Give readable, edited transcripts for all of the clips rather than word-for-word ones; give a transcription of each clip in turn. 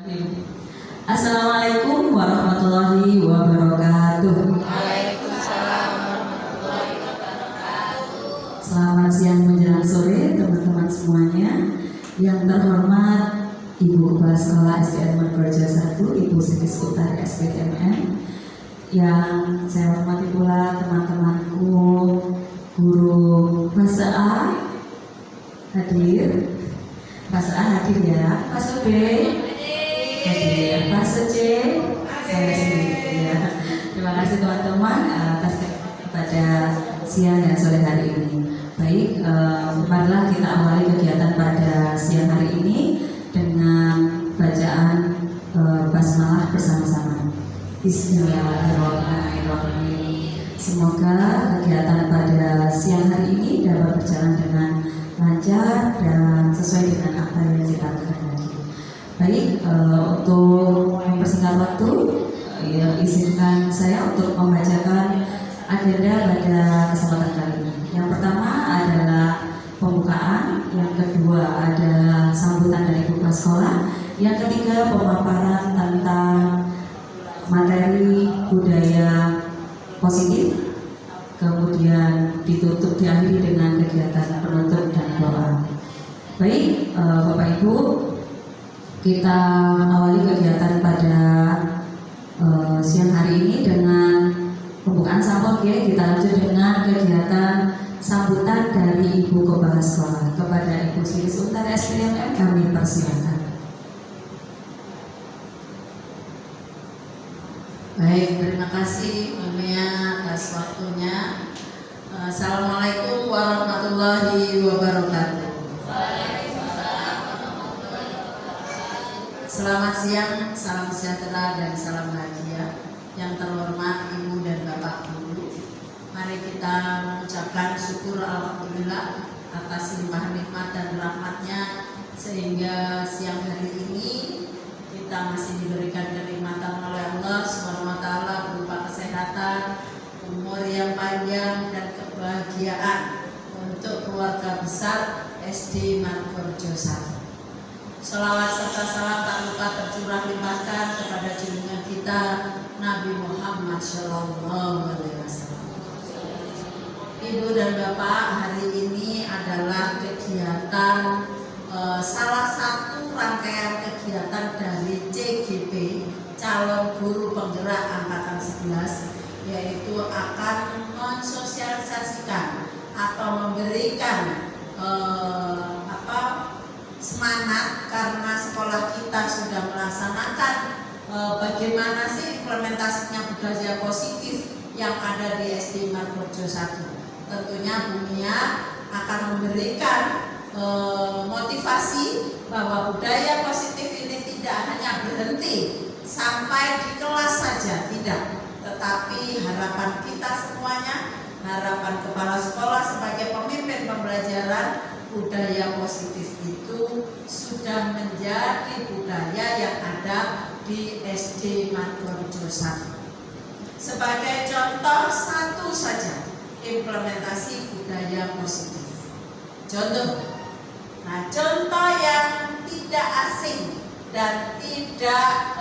Assalamualaikum warahmatullahi wabarakatuh. Waalaikumsalam warahmatullahi wabarakatuh. Selamat siang menjelang sore teman-teman semuanya. Yang terhormat Ibu Kepala Sekolah SDN Margorejo 1, Ibu Sekis Utari SPTMN. Yang saya hormati pula teman-temanku guru Fase A hadir. Fase A hadir ya. Fase B hadir. Fase C saya sendiri ya. Terima kasih teman-teman atas kepada siang dan sore hari ini. Baik, marilah kita awali kegiatan pada siang hari ini dengan bacaan basmalah bersama-sama. Bismillahirrahmanirrahim. Semoga kegiatan pada siang hari ini dapat berjalan dengan lancar dan sesuai dengan apa yang kita kehendaki. Baik, untuk mempersingkat waktu, izinkan saya untuk membacakan agenda pada kesempatan kali ini. Yang pertama adalah pembukaan, yang kedua ada sambutan dari Ibu Kepala Sekolah, yang ketiga pemaparan tentang materi budaya positif, kemudian diakhiri dengan kegiatan penutup dan doa. Baik, Bapak Ibu, kita awali kegiatan pada siang hari ini dengan pembukaan sampel. Kita lanjut dengan kegiatan sambutan dari Ibu Kepala Sekolah. Kepada Ibu Sekis Utari SPTMN kami persilakan. Baik, terima kasih Mumia atas waktunya. Assalamualaikum warahmatullahi wabarakatuh. Selamat siang, salam sejahtera dan salam bahagia. Yang terhormat Ibu dan Bapak Guru, mari kita mengucapkan syukur alhamdulillah atas limpah nikmat dan rahmatnya, sehingga siang hari ini kita masih diberikan kenikmatan oleh Allah SWT berupa kesehatan, umur yang panjang dan kebahagiaan untuk keluarga besar SD Margorejo 1. Sholawat serta salam tak lupa tercurah limpahkan kepada junjungan kita Nabi Muhammad SAW. Ibu dan Bapak, hari ini adalah kegiatan salah satu rangkaian kegiatan dari CGP, calon guru penggerak angkatan 11, yaitu akan mensosialisasikan atau memberikan semangat, karena sekolah kita sudah melaksanakan bagaimana sih implementasinya budaya positif yang ada di SD Margorejo 1. Tentunya Bu Mia akan memberikan motivasi bahwa budaya positif ini tidak hanya berhenti sampai di kelas saja, tidak, tetapi harapan kita semuanya, harapan kepala sekolah sebagai pemimpin pembelajaran, budaya positif itu sudah menjadi budaya yang ada di SD Margorejo 1. Sebagai contoh satu saja implementasi budaya positif. Contoh yang tidak asing dan tidak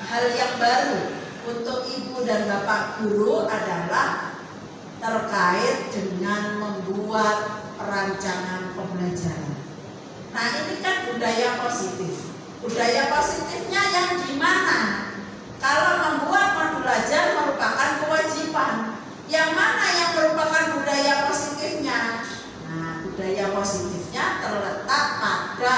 hal yang baru untuk Ibu dan Bapak guru adalah terkait dengan membuat perancangan pembelajaran. Nah, ini kan budaya positif. Budaya positifnya yang gimana? Kalau membuat modul belajar merupakan kewajiban, yang mana yang merupakan budaya positifnya? Nah, budaya positifnya terletak pada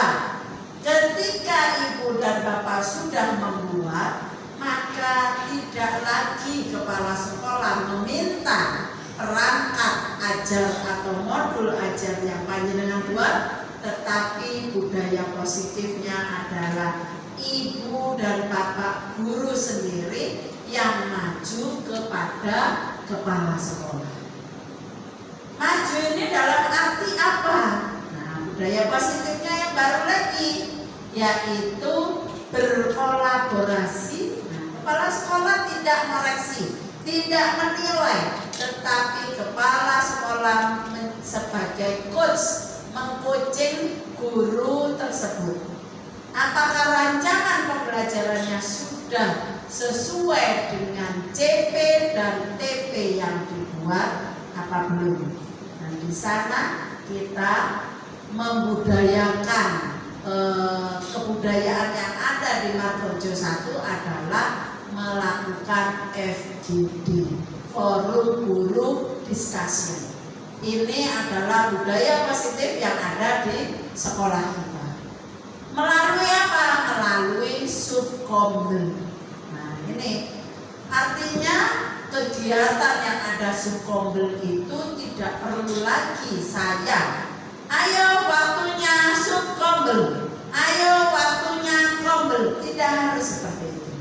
ketika Ibu dan Bapak sudah membuat, maka tidak lagi kepala sekolah meminta perangkat ajar atau modul ajar yang panjenengan buat, tetapi budaya positifnya adalah Ibu dan Bapak guru sendiri yang maju kepada kepala sekolah. Maju ini dalam arti apa? Nah, budaya positifnya yang baru lagi, yaitu berkolaborasi. Nah, kepala sekolah tidak mereksi, tidak menilai, tetapi kepala sekolah sebagai coach mengcoaching guru tersebut. Apakah rancangan pembelajarannya sudah sesuai dengan CP dan TP yang dibuat apa belum? Nah, di sana kita membudayakan kebudayaan yang ada di Margorejo 1 adalah melakukan FGD, Forum Guru Discussion. Ini adalah budaya positif yang ada di sekolah kita. Melalui apa? Melalui subkombel. Nah, ini artinya kegiatan yang ada subkombel itu tidak perlu lagi saya, ayo waktunya subkombel, ayo waktunya kombel. Tidak harus seperti itu.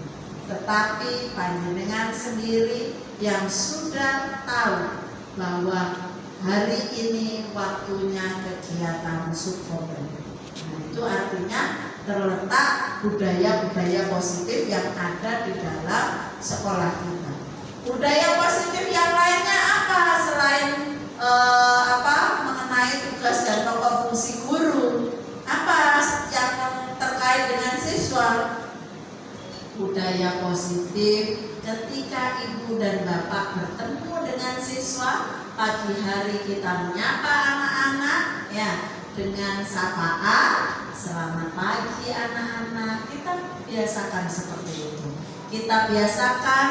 Tetapi panjenengan sendiri yang sudah tahu bahwa hari ini waktunya kegiatan subkombel. Nah, itu artinya terletak budaya-budaya positif yang ada di dalam sekolah kita. Budaya positif yang lainnya apa selain mengenai tugas dan pokok fungsi guru? Apa yang terkait dengan siswa? Budaya positif ketika ibu dan bapak bertemu dengan siswa, pagi hari kita menyapa anak-anak ya dengan sapaan, selamat pagi anak-anak. Kita biasakan seperti itu. Kita biasakan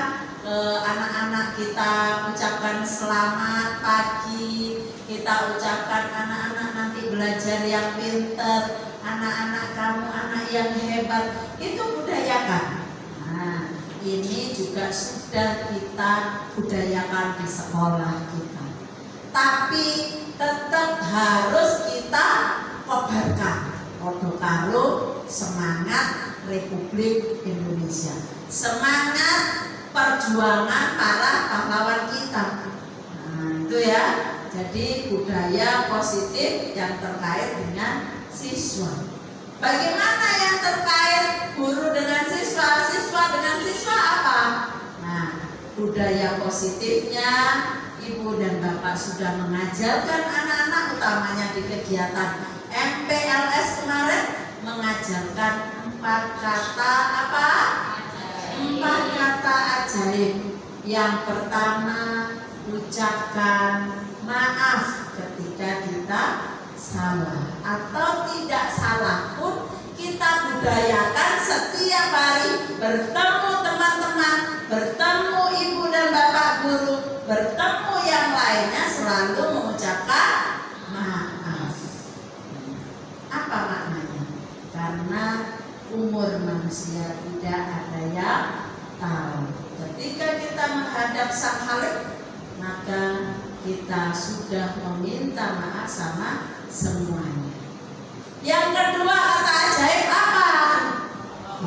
anak-anak kita ucapkan selamat pagi. Kita ucapkan anak-anak nanti belajar yang pinter, anak-anak kamu anak yang hebat. Itu budayakan. Nah, ini juga sudah kita budayakan di sekolah kita. Tapi tetap harus kita kobarkan podo karo semangat Republik Indonesia, semangat perjuangan para pahlawan kita. Nah, itu ya. Jadi budaya positif yang terkait dengan siswa. Bagaimana yang terkait guru dengan siswa, siswa dengan siswa apa? Nah, budaya positifnya ibu dan bapak sudah mengajarkan anak-anak, utamanya di kegiatan MPLS kemarin, mengajarkan 4 kata apa? 4 kata ajaib. Yang pertama, ucapkan maaf ketika kita salah atau tidak salah pun kita budayakan setiap hari bertemu teman-teman, bertemu ibu dan bapak guru, bertemu yang lainnya selalu mengucapkan maaf. Apa maknanya? Karena umur manusia tidak ada yang tahu. Ketika kita menghadap Sang Khalik, maka kita sudah meminta maaf sama semuanya. Yang kedua kata ajaib apa?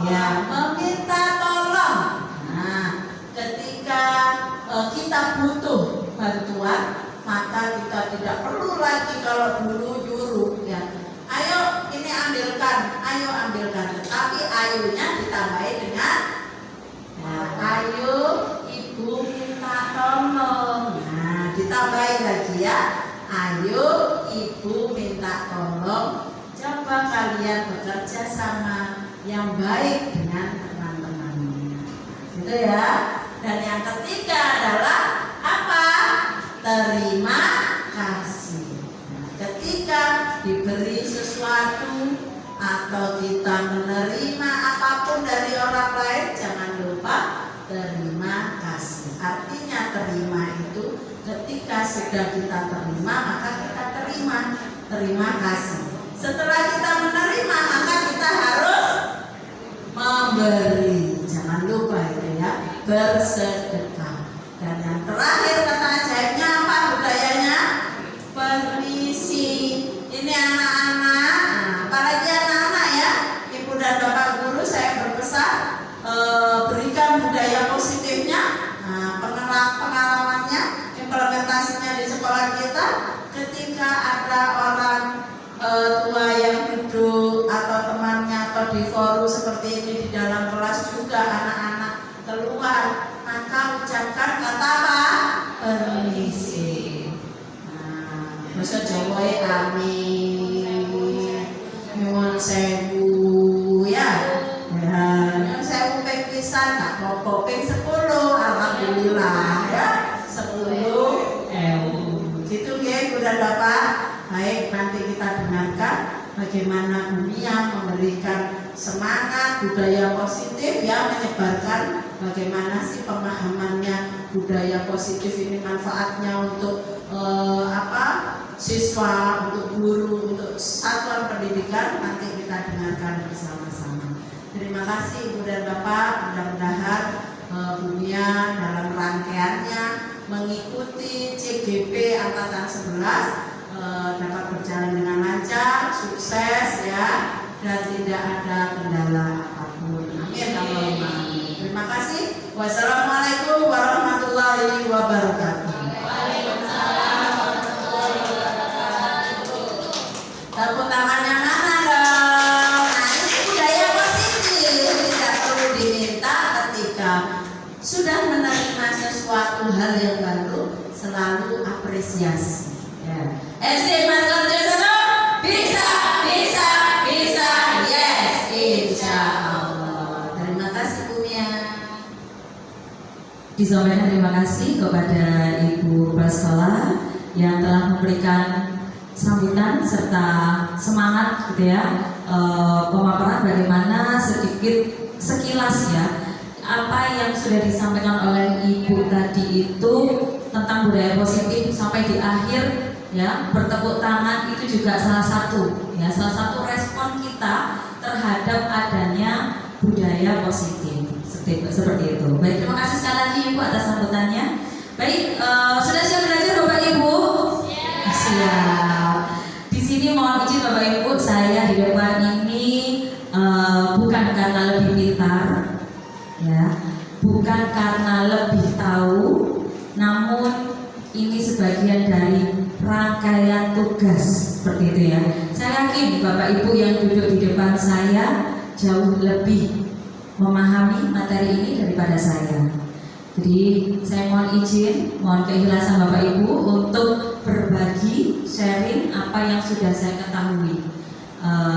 Ya, meminta tolong. Nah, ketika kita butuh bantuan, maka kita tidak perlu lagi kalau dulu nyuruh ya. Ayo ini ambilkan, ayo ambilkan. Tetapi ayonya ditambahi dengan ayo ibu minta tolong. Nah, ditambahi lagi ya. Ayo ibu minta tolong. Coba kalian bekerja sama yang baik dengan teman-temannya. Gitu ya. Dan yang ketiga adalah apa? Terima kasih. Nah, ketika diberi sesuatu atau kita menerima apapun dari orang lain, jangan lupa terima kasih. Artinya terima itu ketika sudah kita terima, maka kita terima kasih. Setelah kita menerima, maka kita harus memberi. Jangan lupa itu ya, bersedekah. Dan yang terakhir kata ajaibnya apa budayanya? Permisi. Ini anak-anak, apalagi anak-anak ya, ibu dan bapak guru, saya berpesan berikan budaya positifnya, pengalamannya, implementasinya di sekolah kita. Ketika ada orang tua yang duduk atau temannya atau di forum seperti ini di dalam kelas juga anak-anak keluar, maka ucapkan kata apa? Permisi. Bahasa Jawa amin. Nyuwun sewu Ibu dan Bapak? Baik, nanti kita dengarkan bagaimana Bunia memberikan semangat budaya positif ya, menyebarkan bagaimana sih pemahamannya budaya positif ini, manfaatnya untuk siswa, untuk guru, untuk satuan pendidikan. Nanti kita dengarkan bersama-sama. Terima kasih Ibu dan Bapak. Mudah-mudahan Bunia dalam rangkaiannya mengikuti CGP Angkatan 11 dapat berjalan dengan lancar, sukses ya, dan tidak ada kendala apapun. Amin. Amin. Terima kasih. Wassalamualaikum warahmatullahi wabarakatuh. Tepuk tangannya mana dong? Nah, ini budaya positif, tidak perlu diminta ketika sudah menerima sesuatu hal yang baru, selalu apresiasi. Ya. SD Margon Jodoh bisa, yes, insya Allah. Terima kasih Bunia. Disampaikan terima kasih kepada Ibu Kepala Sekolah yang telah memberikan sambutan serta semangat gitu ya, pemaparan bagaimana sekilas ya apa yang sudah disampaikan oleh Ibu tadi itu tentang budaya positif sampai di akhir ya, bertepuk tangan itu juga salah satu respon kita terhadap adanya budaya positif seperti itu. Baik, terima kasih sekali lagi Ibu atas sambutannya. Baik, sudah siap belajar Bapak Ibu? Siap. Di sini mohon izin Bapak Ibu, saya di depan ini bukan karena lebih pintar ya, bukan karena lebih tahu, namun ini sebagian dari rangkaian tugas seperti itu ya. Saya yakin Bapak Ibu yang duduk di depan saya jauh lebih memahami materi ini daripada saya. Jadi saya mohon izin, mohon keikhlasan Bapak Ibu untuk berbagi, sharing apa yang sudah saya ketahui.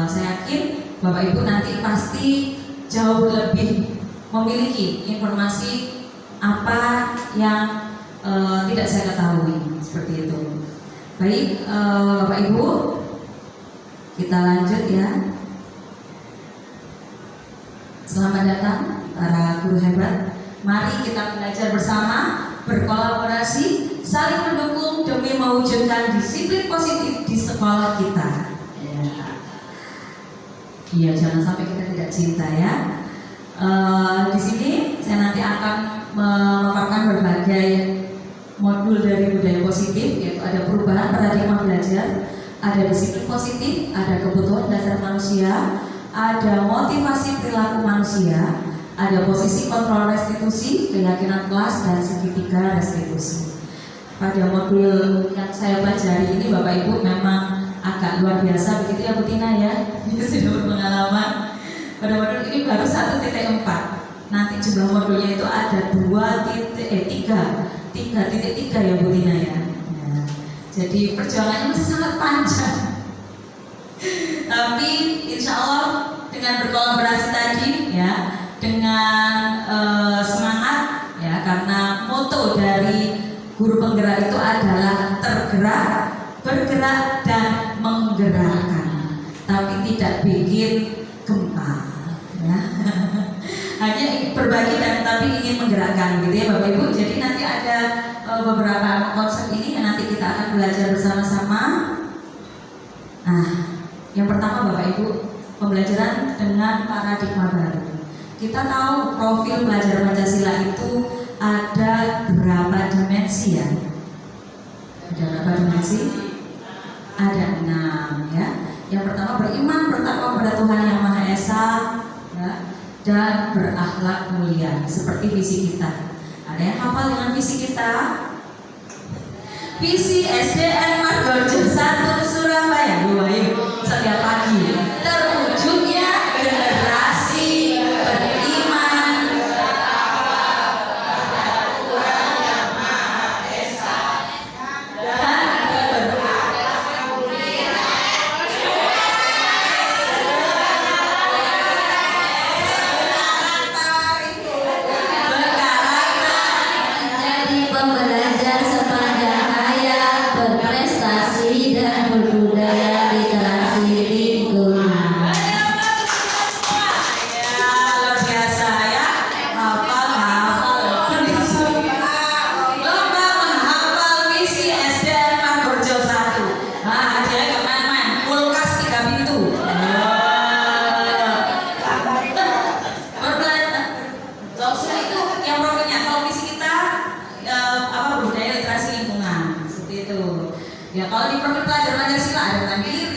Saya yakin Bapak Ibu nanti pasti jauh lebih memiliki informasi apa yang tidak saya ketahui seperti itu. Baik, Bapak Ibu, kita lanjut ya. Selamat datang para guru hebat. Mari kita belajar bersama, berkolaborasi, saling mendukung demi mewujudkan disiplin positif di sekolah kita. Iya, jangan sampai kita tidak cinta ya. Di sini saya nanti akan memaparkan berbagai modul dari budaya positif, yaitu ada perubahan paradigma belajar, ada disiplin positif, ada kebutuhan dasar manusia, ada motivasi perilaku manusia, ada posisi kontrol restitusi, keyakinan kelas, dan segitiga restitusi. Pada modul yang saya pelajari ini Bapak Ibu memang agak luar biasa begitu ya Bu Tina ya, sudah berpengalaman. Pada modul ini baru 1.4. Nanti jumlah modulnya itu ada 3.3 ya Bu Tina ya. Jadi perjuangannya masih sangat panjang. Tapi insya Allah dengan berkolaborasi tadi ya, dengan semangat ya, karena moto dari guru penggerak itu adalah tergerak, bergerak, dan menggerakkan, tapi tidak bikin gempa ya. Hanya berbagi dan tapi ingin menggerakkan gitu ya Bapak Ibu. Jadi nanti ada beberapa konsep ini yang nanti kita akan belajar bersama-sama. Nah, yang pertama Bapak Ibu, pembelajaran dengan paradigma baru. Kita tahu profil pelajar Pancasila itu ada berapa dimensi ya? Ada berapa dimensi? Ada 6 ya. Yang pertama beriman bertakwa kepada Tuhan Yang Maha Esa ya, dan berakhlak mulia seperti visi kita. Ada yang hafal dengan visi kita? Visi SDN Margonjo 1 Surabaya. Setiap pagi terwujudnya generasi beriman Menjadi pembelajar sepanjang hayat, berprestasi Ya kalau di profil pelajar Pancasila ada mandiri,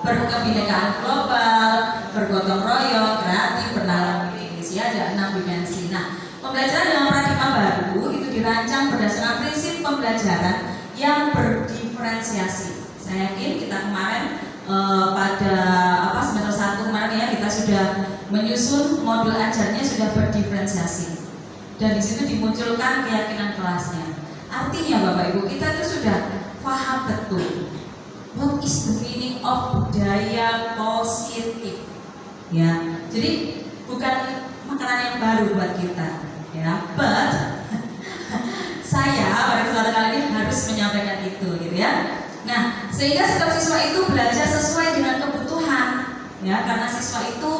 berkebinekaan global, bergotong royong, kreatif, bernalar Indonesia, ada 6 dimensi. Nah, pembelajaran dengan paradigma baru itu dirancang berdasarkan prinsip pembelajaran yang berdiferensiasi. Saya yakin kita kemarin pada semester 1 kemarin ya, kita sudah menyusun modul ajarnya sudah berdiferensiasi. Dan di situ dimunculkan keyakinan kelasnya. Artinya Bapak Ibu, kita itu sudah paham betul what is the meaning of budaya positif. Ya, jadi bukan makanan yang baru buat kita, ya. But saya pada kesempatan kali ini harus menyampaikan itu, gitu ya. Nah, sehingga setiap siswa itu belajar sesuai dengan kebutuhan, ya, karena siswa itu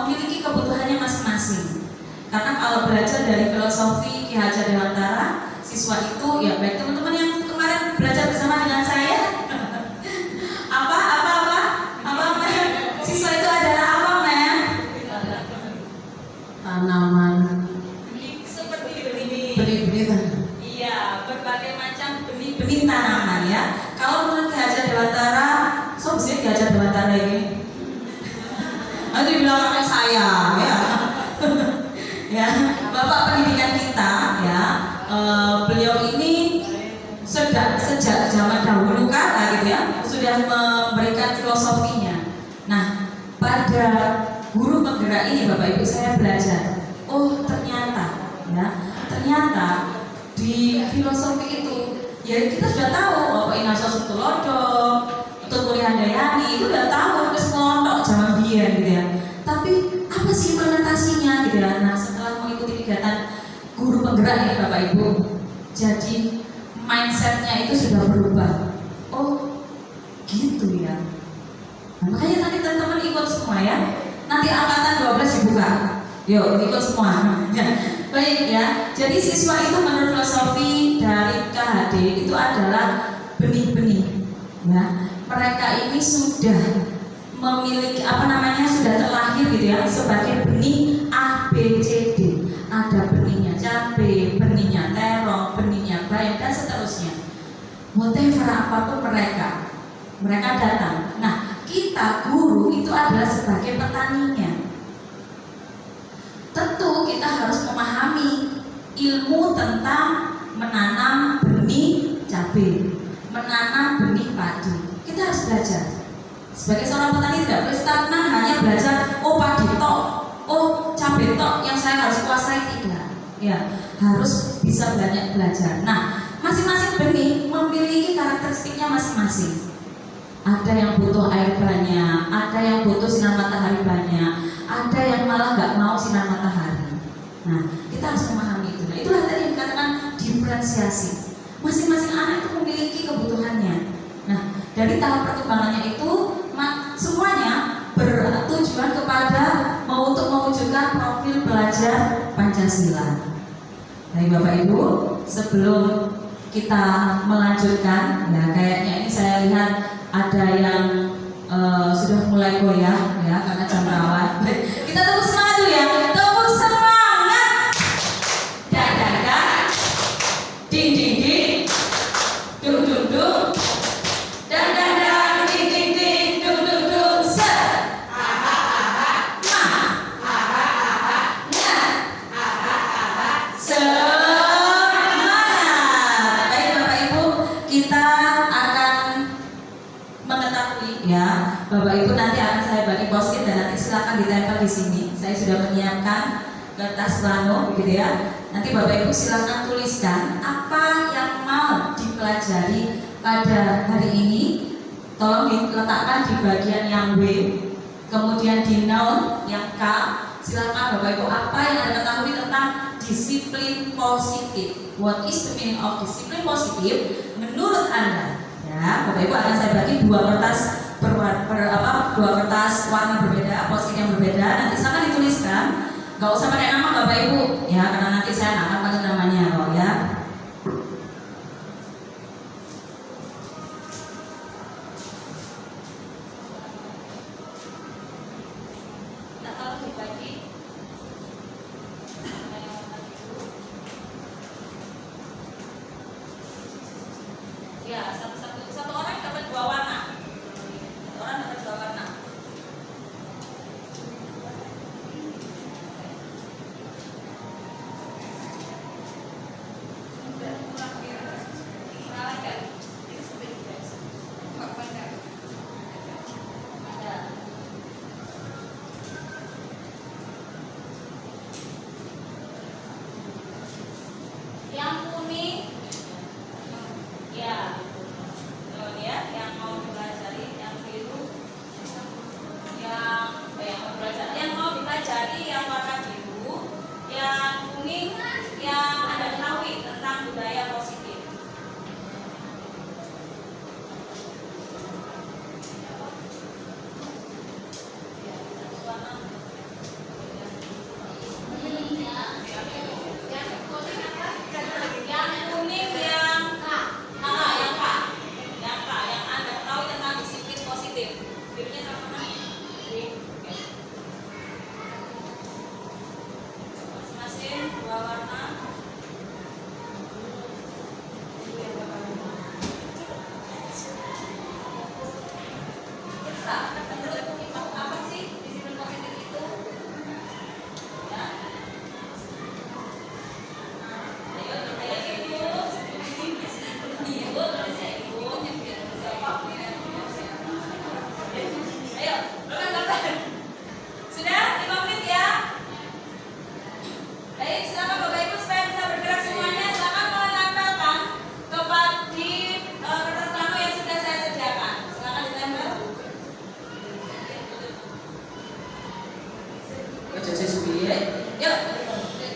memiliki kebutuhannya masing-masing. Karena kalau belajar dari filosofi Ki Hajar Dewantara, siswa itu ya baik teman-teman yang kemarin belajar bersama dengan saya apa siswa itu adalah apa, Mem? Tanaman Seperti benih. benih-benih. Iya, berbagai macam benih-benih tanaman ya. Kalau menurut Ki Hajar Dewantara, so sih Ki Hajar Dewantara ini nanti bilang sama saya ya. Ya, Bapak pendidikan kita ya, beliau ini sejak zaman dahulu kala gitu ya sudah memberikan filosofinya. Nah, pada guru penggerak ini Bapak Ibu saya belajar, oh ternyata ya, di filosofi itu ya kita sudah tahu Pak Inaso Sutulodo, Tunggul Handayani itu udah tahu terus pondok zaman biyen gitu ya. Tapi apa sih implementasinya gitu ya? Nah, setelah mengikuti kegiatan guru penggerak ya Bapak Ibu, jadi mindsetnya itu sudah berubah. Oh, gitu ya. Nah, makanya nanti teman-teman ikut semua ya. Nanti angkatan 12 dibuka. Yuk, ikut semua. Ya. Baik ya. Jadi siswa itu menurut filosofi dari KHD itu adalah benih-benih. Ya. Mereka ini sudah memiliki sudah terlahir gitu ya sebagai benih A, B, C, D. Ada benihnya cabai, benihnya terong, benihnya bayam dan seterusnya. Whatever apapun mereka datang. Nah, kita guru itu adalah sebagai petaninya. Tentu kita harus memahami ilmu tentang menanam benih cabai, menanam benih padi. Kita harus belajar. Sebagai seorang petani tidak boleh stagnan hanya belajar padi tok, cabai tok yang saya harus kuasai, tidak. Ya, harus bisa banyak belajar. Nah, masing-masing benih memiliki karakteristiknya masing-masing. Ada yang butuh air banyak, ada yang butuh sinar matahari banyak, ada yang malah nggak mau sinar matahari. Nah, kita harus memahami itu. Nah, itulah tadi yang dikatakan diferensiasi. Masing-masing anak itu memiliki kebutuhannya. Nah, dari tahap perkembangannya itu semuanya bertujuan kepada untuk mewujudkan profil pelajar Pancasila. Baik Bapak Ibu, sebelum kita melanjutkan, ya kayaknya ini saya lihat ada yang sudah mulai goyah ya karena jam rawan. Kita tepuk semangat dulu ya, tepuk semangat. Dan ding ding ding, dung dung dung. Dan ding ding ding, dung dung dung. Set. Semangat. Baik Bapak Ibu, kita akan mengetahui ya, Bapak Ibu nanti akan saya bagi post-it dan nanti silakan ditempel di sini. Saya sudah menyiapkan kertas plano, gitu ya. Nanti Bapak Ibu silakan tuliskan apa yang mau dipelajari pada hari ini. Tolong diletakkan di bagian yang W, kemudian di noun yang K. Silakan Bapak Ibu apa yang Anda ketahui tentang disiplin positif. What is the meaning of disiplin positif menurut Anda? Ya, Bapak Ibu akan saya bagi dua kertas warna berbeda, post-it yang berbeda. Nanti silakan dituliskan. Gak usah pakai nama Bapak Ibu, ya karena nanti saya nggak akan pakai namanya kok ya. Nah, kalau dibagi ya, satu orang dapat 2 warna. Satu orang dapat 2 warna. Yang kuning, ya, tuh ya, yang mau dipelajari, yang biru, yang mau dipelajari yang warna biru, yang kuning, yang Anda ketahui tentang budaya positif. Yang kuning yang Anda tahu tentang disiplin positif. Birunya sama-sama. Oke. Masing-masing 2 warna. Menurut apa sih disiplin positif itu? Ya. Ayo Ibu. Ibu, tulis ya Ibu. Ayo, benar. Sudah 5 menit ya. Baik, silakan Bapak Ibu supaya bisa bergerak semuanya. Silakan mulai nempelkan di kertas kamu yang sudah saya sediakan. Silakan ditempel. Yuk,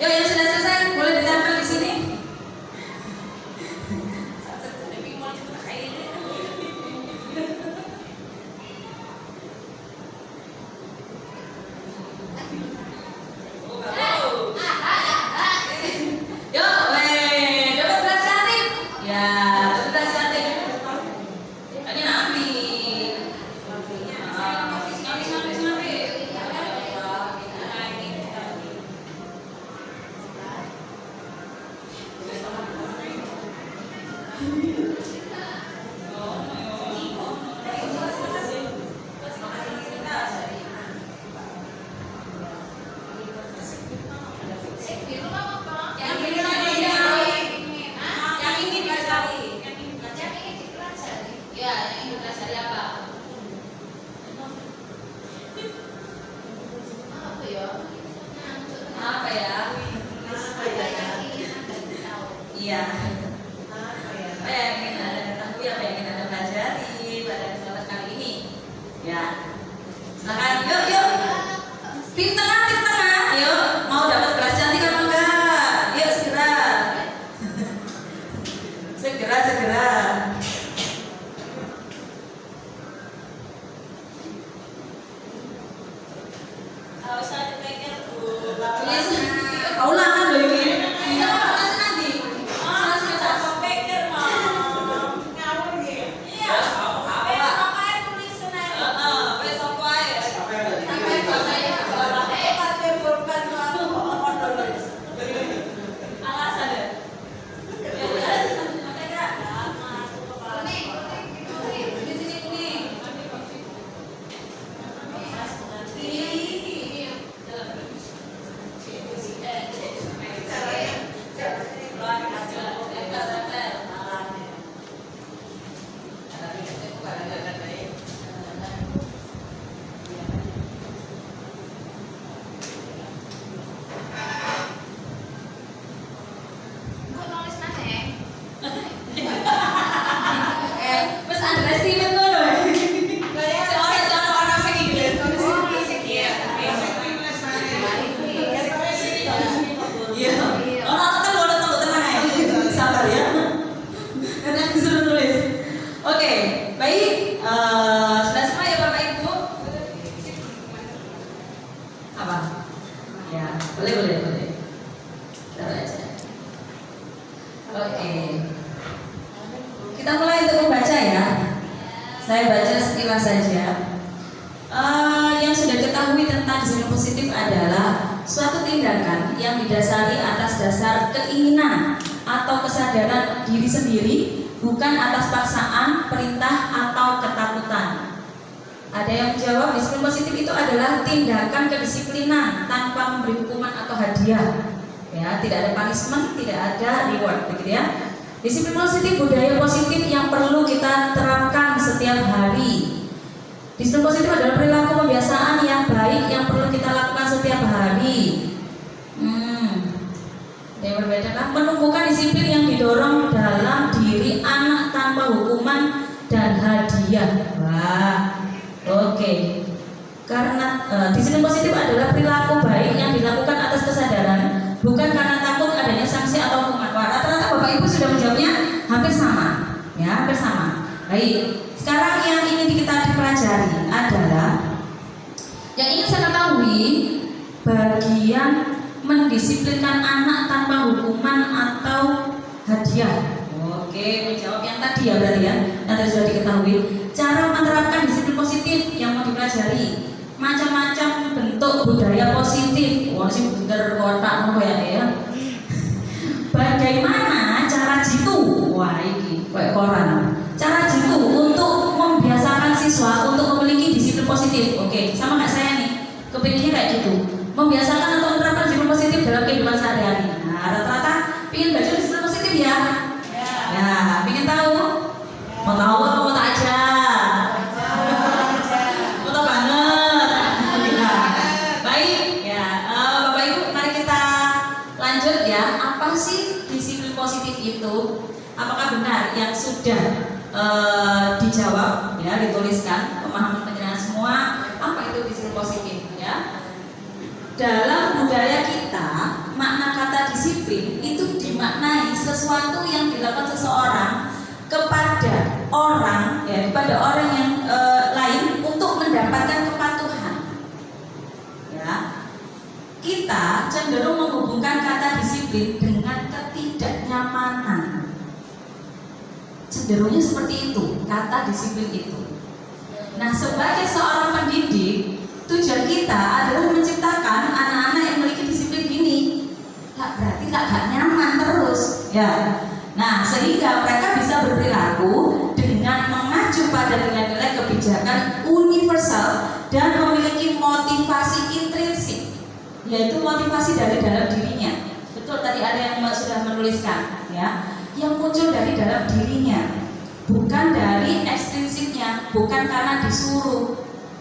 yang sudah selesai boleh ditempel di sini. Yuk, dapat gelas cantik. Ya, dapat gelas cantik. Ini Nabi. Yang ini dipelajari. Ya, yang ini dipelajari apa? Apa ya? Iya. Apa yang ingin Anda ketahui, apa yang ingin Anda pelajari pada kesempatan kali ini? Ya. Silakan, yuk. Tim tengah. Ayo, mau dapat gelas cantik apa enggak? Yuk segera. Segera. Harus ada pikir Bu. Ulangan loh ini. Iya, makasih nanti. Kita pikir, Mam. Iya, besok aja tulisan aja. Besok aja. Alasan ya? Di sini kuning. Mas underestimate tuh loh. Seorang orang segini. Iya. Orang kan boleh tunggu tenang ya. Sabar ya. Nanti aku suruh tulis. Oke, baik. Sudah semua ya Bapak Ibu. Apa? Ya, boleh. Taruh aja. Oke. Kita mulai untuk membaca ya. Saya baca sekilas saja. Yang sudah diketahui tentang disiplin positif adalah suatu tindakan yang didasari atas dasar keinginan atau kesadaran diri sendiri bukan atas paksaan, perintah atau ketakutan. Ada yang menjawab disiplin positif itu adalah tindakan kedisiplinan tanpa memberi hukuman atau hadiah. Ya, tidak ada punishment, tidak ada reward, begitu ya. Disiplin positif, budaya positif yang perlu kita terapkan setiap hari. Disiplin positif adalah perilaku pembiasaan yang baik yang perlu kita lakukan setiap hari. Yang berbeda kan menumbuhkan disiplin yang didorong dalam diri anak tanpa hukuman dan hadiah. Wah, oke. Karena disiplin positif adalah perilaku baik yang dilakukan atas kesadaran, bukan karena takut adanya sanksi atau hukuman. Wah, rata-rata Bapak Ibu sudah menjawabnya hampir sama, ya, hampir sama. Baik, sekarang yang ingin kita pelajari adalah yang ingin saya ketahui bagian mendisiplinkan anak tanpa hukuman atau hadiah. Oke, menjawab yang tadi ya berarti ya, yang tadi sudah diketahui. Cara menerapkan disiplin positif yang mau dipelajari, macam-macam bentuk budaya positif. Wah, sih bener kotak ya. Bagaimana cara jitu? Wah, ini kayak koran. Cara jitu untuk membiasakan siswa untuk memiliki disiplin positif. Oke, sama kayak saya nih. Kepinginnya kayak gitu. Membiasakan atau menerapkan disiplin positif dalam kehidupan sehari-hari. Nah, rata-rata pingin belajar disiplin positif ya? Ya, pingin tahu? Mau tahu atau mau tak aja? Mau tahu banget? Nah, baik ya, Bapak Ibu, mari kita lanjut ya. Apa sih disiplin positif itu? Apakah benar yang sudah dijawab ya, dituliskan pemahaman penjelasan semua? Apa itu disiplin positif ya? Dalam budaya kita, makna kata disiplin itu dimaknai sesuatu yang dilakukan seseorang kepada orang, ya, kepada orang yang lain untuk mendapatkan kepatuhan. Ya, kita cenderung menghubungkan kata disiplin dengan ketidaknyamanan. Cenderungnya seperti itu, kata disiplin itu. Nah, sebagai seorang pendidik, tujuan kita adalah menciptakan anak-anak yang memiliki disiplin ini. Berarti gak nyaman terus ya. Nah, sehingga mereka bisa berperilaku dengan mengacu pada nilai-nilai kebijakan universal dan memiliki motivasi intrinsik, yaitu motivasi dari dalam dirinya. Betul, tadi ada yang sudah menuliskan ya, yang muncul dari dalam dirinya, bukan dari ekstrinsiknya, bukan karena disuruh,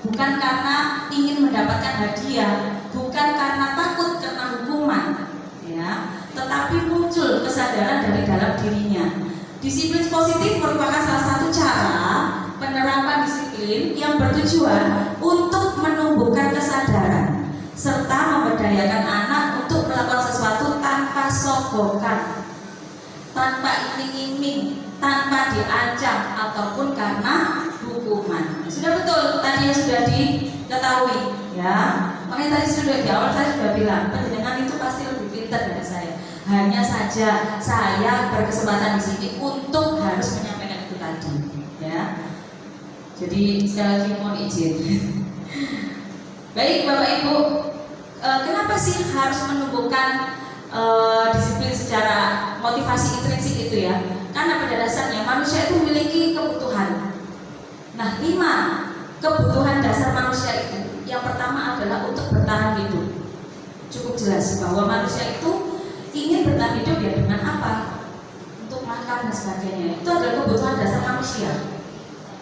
bukan karena ingin mendapatkan hadiah, bukan karena takut kena hukuman, ya, tetapi muncul kesadaran dari dalam dirinya. Disiplin positif merupakan salah satu cara penerapan disiplin yang bertujuan untuk menumbuhkan kesadaran serta memberdayakan anak untuk melakukan sesuatu tanpa sogokan, tanpa iming-iming, tanpa diancam ataupun karena hukuman. Sudah betul tadi yang sudah diketahui ya. Makanya tadi sudah di awal saya sudah bilang, penjenengan itu pasti lebih pintar dari saya. Hanya saja saya berkesempatan di sini untuk harus menyampaikan itu tadi ya. Jadi sekali lagi mohon izin. Baik Bapak Ibu, kenapa sih harus menumbuhkan disiplin secara motivasi intrinsik itu ya? Karena pada dasarnya manusia itu memiliki kebutuhan. Nah, 5 kebutuhan dasar manusia itu, yang pertama adalah untuk bertahan hidup. Cukup jelas bahwa manusia itu ingin bertahan hidup ya dengan apa? Untuk makan dan sebagainya. Itu adalah kebutuhan dasar manusia.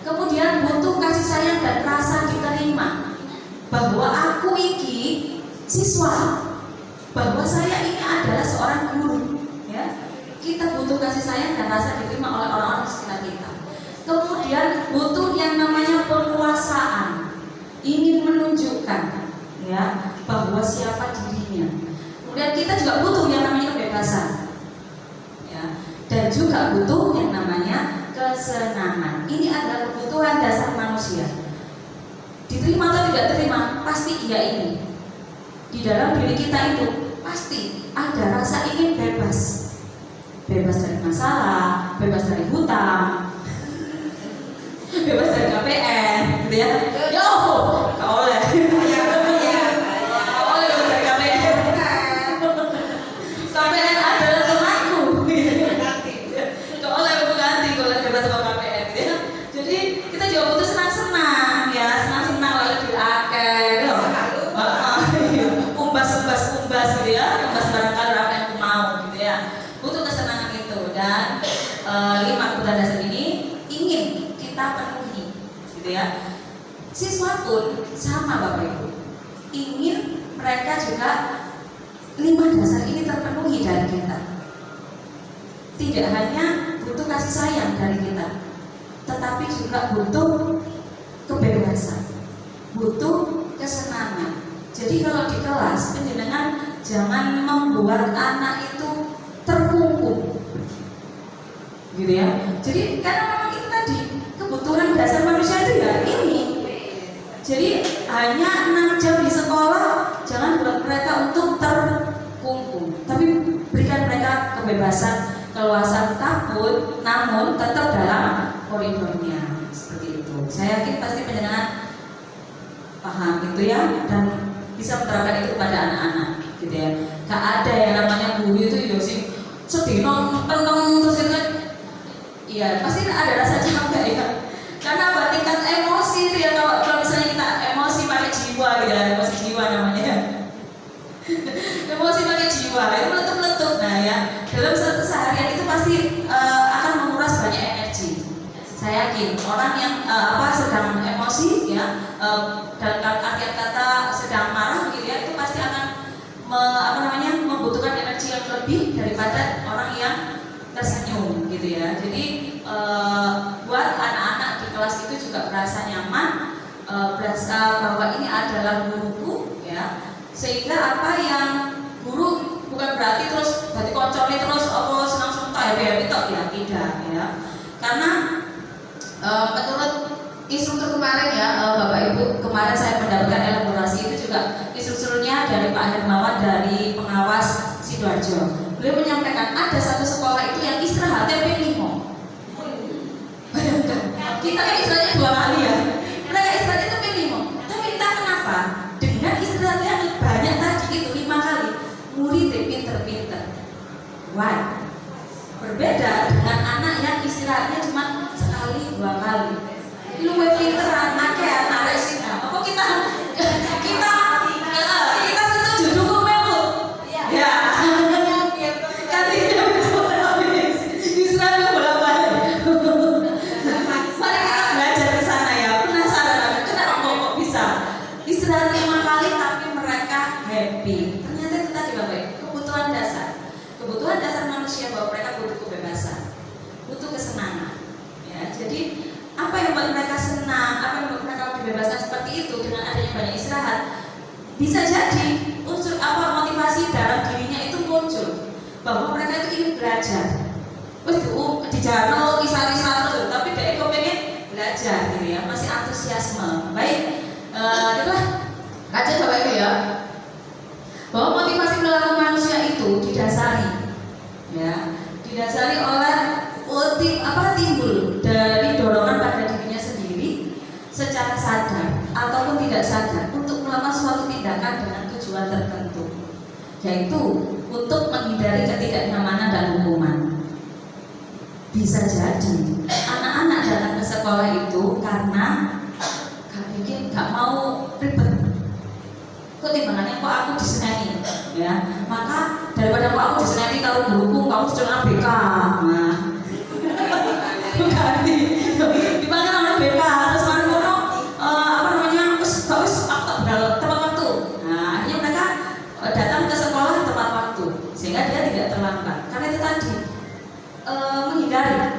Kemudian butuh kasih sayang dan rasa diterima, bahwa aku ini siswa, bahwa saya ini adalah seorang guru ya. Kita butuh kasih sayang dan rasa diterima oleh orang-orang di sekitar kita. Kemudian butuh yang namanya penguasaan, ingin menunjukkan ya bahwa siapa dirinya. Kemudian kita juga butuh yang namanya kebebasan ya, dan juga butuh yang namanya kesenangan. Ini adalah kebutuhan dasar manusia. Diterima atau tidak terima, pasti iya ini. Di dalam diri kita itu pasti ada rasa ingin bebas. Bebas dari masalah, bebas dari hutang, bebas dari KPN, gitu ya. Yo, gak oleh. Gak oleh bebas dari KPN. KPN adalah temanku. Gak oleh aku ganti kalau kita penuhi, gitu ya. Siswa pun sama Bapak Ibu, ingin mereka juga 5 dasar ini terpenuhi dari kita. Tidak hanya butuh kasih sayang dari kita, tetapi juga butuh kebebasan, butuh kesenangan. Jadi kalau di kelas penjenengan jangan membuat anak itu terkungkung, gitu ya. Jadi karena memang itu tadi kebutuhan dasar manusia itu ya ini. Jadi hanya 6 jam di sekolah, jangan buat mereka untuk terkungkung, tapi berikan mereka kebebasan, keluasan takut, namun tetap dalam koridornya, seperti itu. Saya yakin pasti penjenengan paham itu ya, dan bisa menerapkan itu kepada anak-anak, gitu ya. Gak ada yang namanya guru itu ya sih sedino penteng terus itu, iya pasti ada rasa capek ya. Karena apa, tingkat emosi itu ya, kalau misalnya kita emosi pakai jiwa gitu ya, emosi jiwa namanya. Emosi pakai jiwa itu meletup-letup. Nah ya, dalam seharian itu pasti akan menguras banyak energi. Saya yakin orang yang sedang emosi ya, dalam artian kata sedang marah gitu ya, itu pasti akan membutuhkan energi yang lebih daripada orang yang tersenyum gitu ya. Jadi buat anak-anak di kelas itu juga berasa nyaman, berasa bahwa ini adalah guruku ya, sehingga apa yang guru bukan berarti terus berarti koncolnya terus senang-senang happy tok ya, tidak ya. Karena menurut instruktur kemarin ya, Bapak Ibu, kemarin saya mendapatkan elaborasi itu juga instrukturnya dari Pak Hermawan dari pengawas Sidoarjo. Beliau menyampaikan ada satu sekolah itu yang istirahatnya P5. Bayangkan, kita kan istirahatnya 2 kali ya, mereka istirahatnya itu P5. Tapi entah kenapa dengan istirahatnya yang banyak tadi itu 5 kali, muridnya pinter-pinter. Why? Berbeda dengan anak yang istirahatnya cuma sekali 2 kali. Luwe pinteran, makanya anak sih. Apa kita setuju dukung memang? Ya. Kantinnya istirahat bolak-balik. Mari kita belajar ke sana ya. Penasaran kenapa kok bisa istirahat 5 kali tapi mereka happy? Ternyata itu tadi Bapak, kebutuhan dasar manusia, bahwa mereka butuh kebebasan, butuh kesenangan. Ya, jadi apa yang membuat mereka senang, apa yang membuat mereka dibebaskan seperti itu dengan adanya banyak istirahat, bisa jadi unsur motivasi dalam dirinya itu muncul, bahwa mereka itu ingin belajar. Di jalan kisah-kisah terus, tapi dia kok pengen belajar gitu ya, masih antusiasme. Baik, itulah kajian Bapak Ibu ya, bahwa motivasi perilaku manusia itu didasari oleh timbul dari dorongan pada dirinya sendiri secara sadar ataupun tidak sadar untuk melakukan suatu tindakan dengan tujuan tertentu, yaitu untuk menghindari ketidaknyamanan dan hukuman. Bisa jadi anak-anak datang ke sekolah itu karena gak mau ribet. Kok timbangannya kok aku diseneni ya, maka daripada kok aku diseneni kalau guruku kamu cuma BK, nah ganti dipanggil oleh BK terus mari ngono bagus aku tak tepat waktu. Nah akhirnya mereka datang ke sekolah tepat waktu sehingga dia tidak terlambat. Karena itu tadi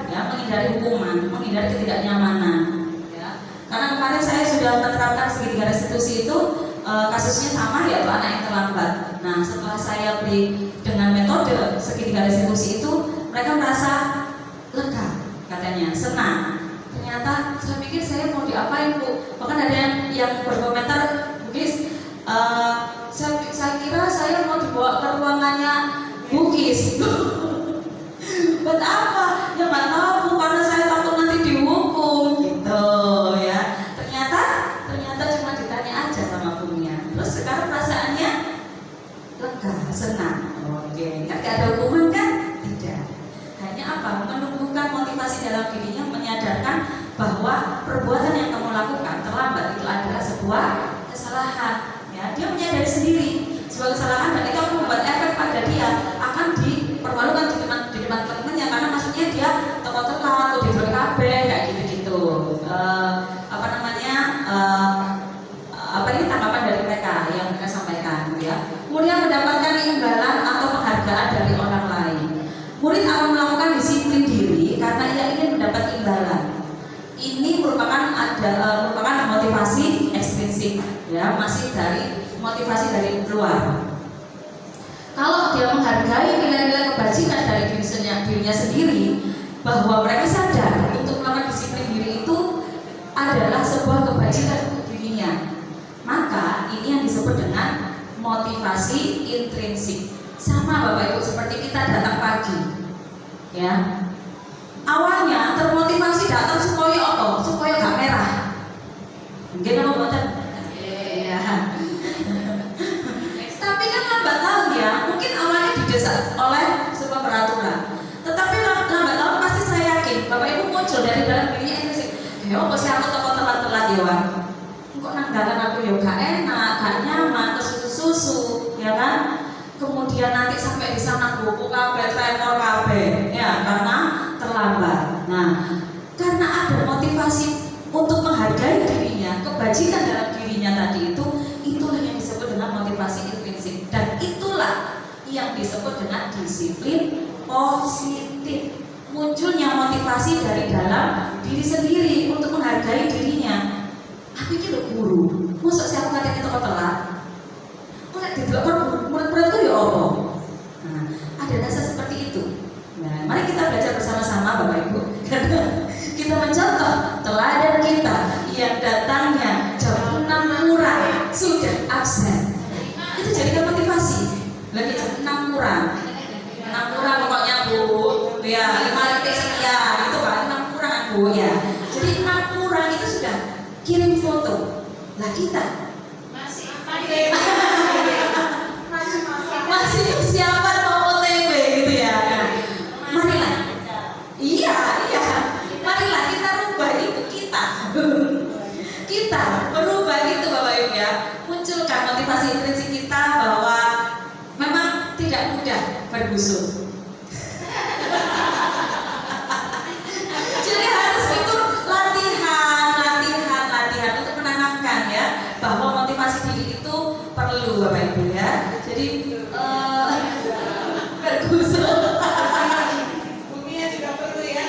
menghindari hukuman, menghindari ketidaknyamanan ya. Karena kemarin saya sudah menerapkan segitiga restitusi itu, kasusnya sama, yaitu anak yang terlambat. Nah setelah saya beri dengan metode segitiga restitusi itu, mereka merasa lega, katanya senang. Ternyata saya pikir saya mau diapain Bu, bahkan ada yang berkomentar, Bukis, saya kira saya mau dibawa ke ruangannya Bukis. Buat apa? Ya nggak tahu Bu, karena saya takut nanti dihukum gitu ya. Ternyata cuma ditanya aja sama gurunya. Terus sekarang perasaannya lega, senang. Oke, nggak ada hukuman kan? Tidak. Hanya apa? Menumbuhkan motivasi dalam dirinya, menyadarkan bahwa perbuatan yang kamu lakukan terlambat itu adalah sebuah kesalahan. Ya, dia menyadari sendiri sebuah kesalahan dan itu akan membuat efek pada dia, akan dipermalukan di depan teman-temannya karena maksudnya dia telat atau di KB kayak gitu-gitu. merupakan motivasi ekstrinsik, ya, masih dari motivasi dari luar. Kalau dia menghargai nilai-nilai kebajikan dari dirinya sendiri, bahwa mereka sadar untuk melakukan disiplin diri itu adalah sebuah kebajikan untuk dirinya, maka ini yang disebut dengan motivasi intrinsik. Sama Bapak Ibu, seperti kita datang pagi, ya. Awalnya termotivasi datang supaya apa? Supaya gak merah. Mungkin apa buatan? Iya. Tapi kan lambat laun ya, mungkin awalnya didesak oleh sebuah peraturan. Tetapi lambat laun pasti saya yakin Bapak Ibu muncul dari dalam dirinya ini. Ya apa sih aku toko telat-telat ya Wan? Kok nanggalan aku ya gak enak, gak nyaman, tersusu-susu, ya kan? Kemudian nanti sampai di sana buku kabeh, trainer kabeh, ya karena terlambat. Nah, karena ada motivasi untuk menghargai dirinya, kebajikan dalam dirinya tadi itulah yang disebut dengan motivasi intrinsik, dan itulah yang disebut dengan disiplin positif. Munculnya motivasi dari dalam diri sendiri untuk menghargai dirinya. Aku ini loh guru, masuk siapa kata kita kok telat? Oleh didelok murid-muridku ya apa? Nah, ada dasar seperti itu. Nah, mari kita belajar bersama-sama Bapak Ibu. Kita mencontoh teladan kita yang datangnya jam 6 kurang sudah absen. Itu jadikan motivasi. Lagi jam 6 kurang. 6 kurang pokoknya Bu. Ya, 5 detik sekian. Itu kan 6 kurang Bu ya. Jadi 6 kurang itu sudah kirim foto. Lah kita masih siapa mau OTW gitu ya. Marilah. Iya. Marilah kita rubah itu kita. Kita merubah itu Bapak Ibu ya. Munculkan motivasi intrinsik kita bahwa memang tidak mudah bergusur. Jadi harus itu latihan untuk menanamkan ya bahwa motivasi diri itu perlu Bapak Ibu ya. Jadi bergusur. Buminya juga perlu ya.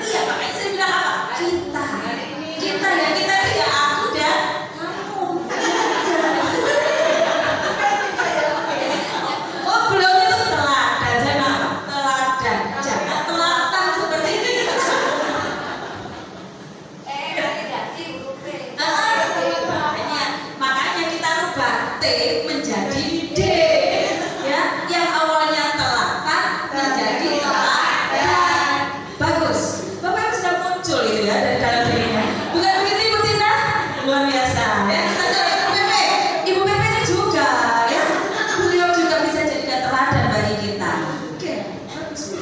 Iya, makanya saya bilang apa? Kita tidak aku dan kamu. Oh belum itu teladan, jangan teladan, jangan telatan seperti ini. Makanya kita rubah T menjadi D, ya, yang awalnya telatan menjadi teladan. Bagus, Bapak Ibu sudah muncul itu ya dari dalam dirinya. Bukan begitu Ibu Tina? Luar biasa ya. Kita coba Ibu Pepe ini juga ya. Beliau juga bisa jadikan teladan bagi kita. Oke, bagus Bu.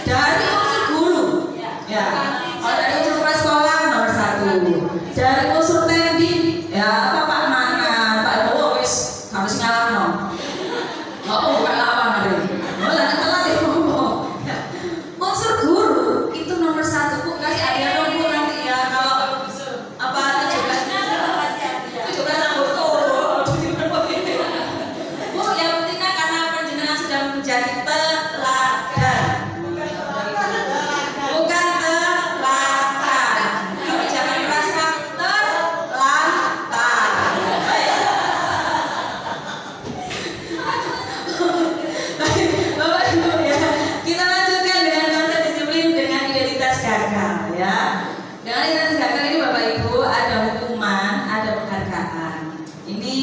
Dari unsur guru, ya. Oh, dari unsur kepala sekolah nomor 1. Dari unsur tendi, ya Pak mana, Pak Bowo wis harus ngalahno. Oh, bukan lawan hari. Oh, lah telat ya Bu. Unsur guru itu nomor 1 Bu. Kasih hadiah dong Bu nanti ya kalau apa 17 Agustus. Bu, yang pentingnya karena penjenengan sudah menjadi teladan. Bukan telatan. Tapi jangan merasa terlantar. Bapak Ibu ya, kita lanjutkan dengan konsep disiplin dengan identitas gagal ya. Dengan identitas gagal ini Bapak Ibu ada hukuman, ada penghargaan. Ini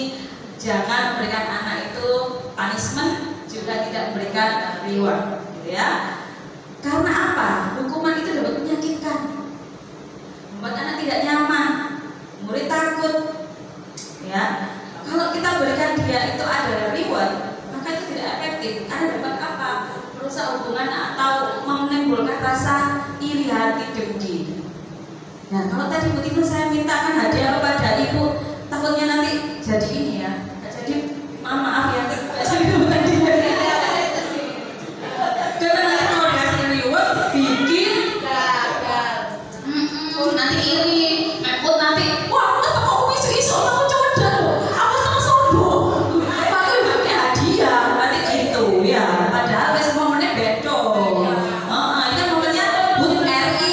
jangan memberikan anak itu punishment, juga tidak memberikan reward, gitu ya. Karena apa? Hukuman itu dapat menyakitkan, membuat anak tidak nyaman, murid takut, ya. Kalau kita berikan dia itu adalah reward, maka itu tidak efektif. Karena dapat apa? Merusak hubungan atau menimbulkan rasa iri hati dengki. Nah, kalau tadi Bu Tino saya mintakan hadiah kepada Ibu, takutnya nanti jadi ini ya. Jadi maaf ya, jadi tadi. Karena nanti kalau dikasih reward bikin gagal. Nanti iri, ngikut nanti. Wah, kenapa kok isu-isu aku coba loh. Aku sama sombong. Aku pakai hadiah, nanti gitu ya. Padahal semua meneh bedo. Ini momennya BUT RI.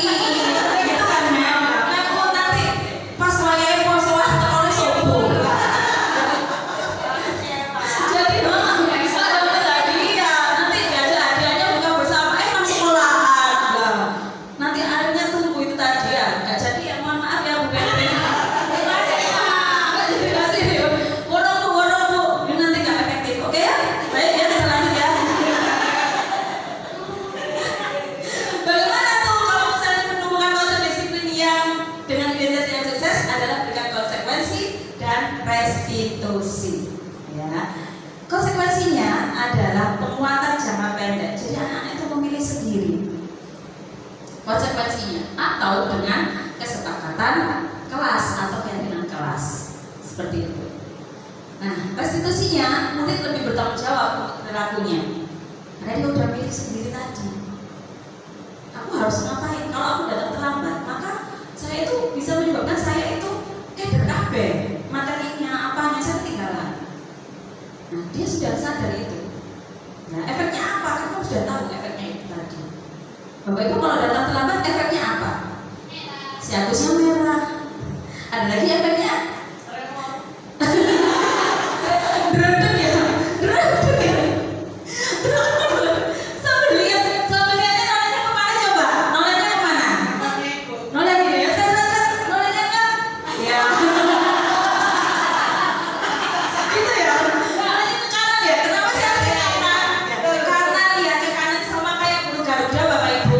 motivasinya atau dengan kesepakatan kelas atau keyakinan kelas seperti itu. Nah, restitusinya murid lebih bertanggung jawab untuk perilakunya karena dia udah milih sendiri tadi. Aku harus ngapain? Kalau aku datang terlambat, maka saya itu bisa menyebabkan saya itu kayak kabeh materinya apanya saya ketinggalan. Nah, dia sudah sadar itu. Nah, efeknya apa? Kan kamu sudah tahu efeknya itu tadi. Bapak Ibu kalau datang terlambat efeknya apa? Si Agusnya merah. Ada lagi efeknya? Drendeng ya? Drendeng ya? Sampai lihatnya nolenya kemana coba? Nolenya kemana? Nolenya ya? Nolenya kan? Ya. Itu ya? Nolenya ke kanan ya? Kenapa sih harus ke kanan? Ya, ke kanan, lihat ke kanan sama kayak burung Garuda Bapak Ibu.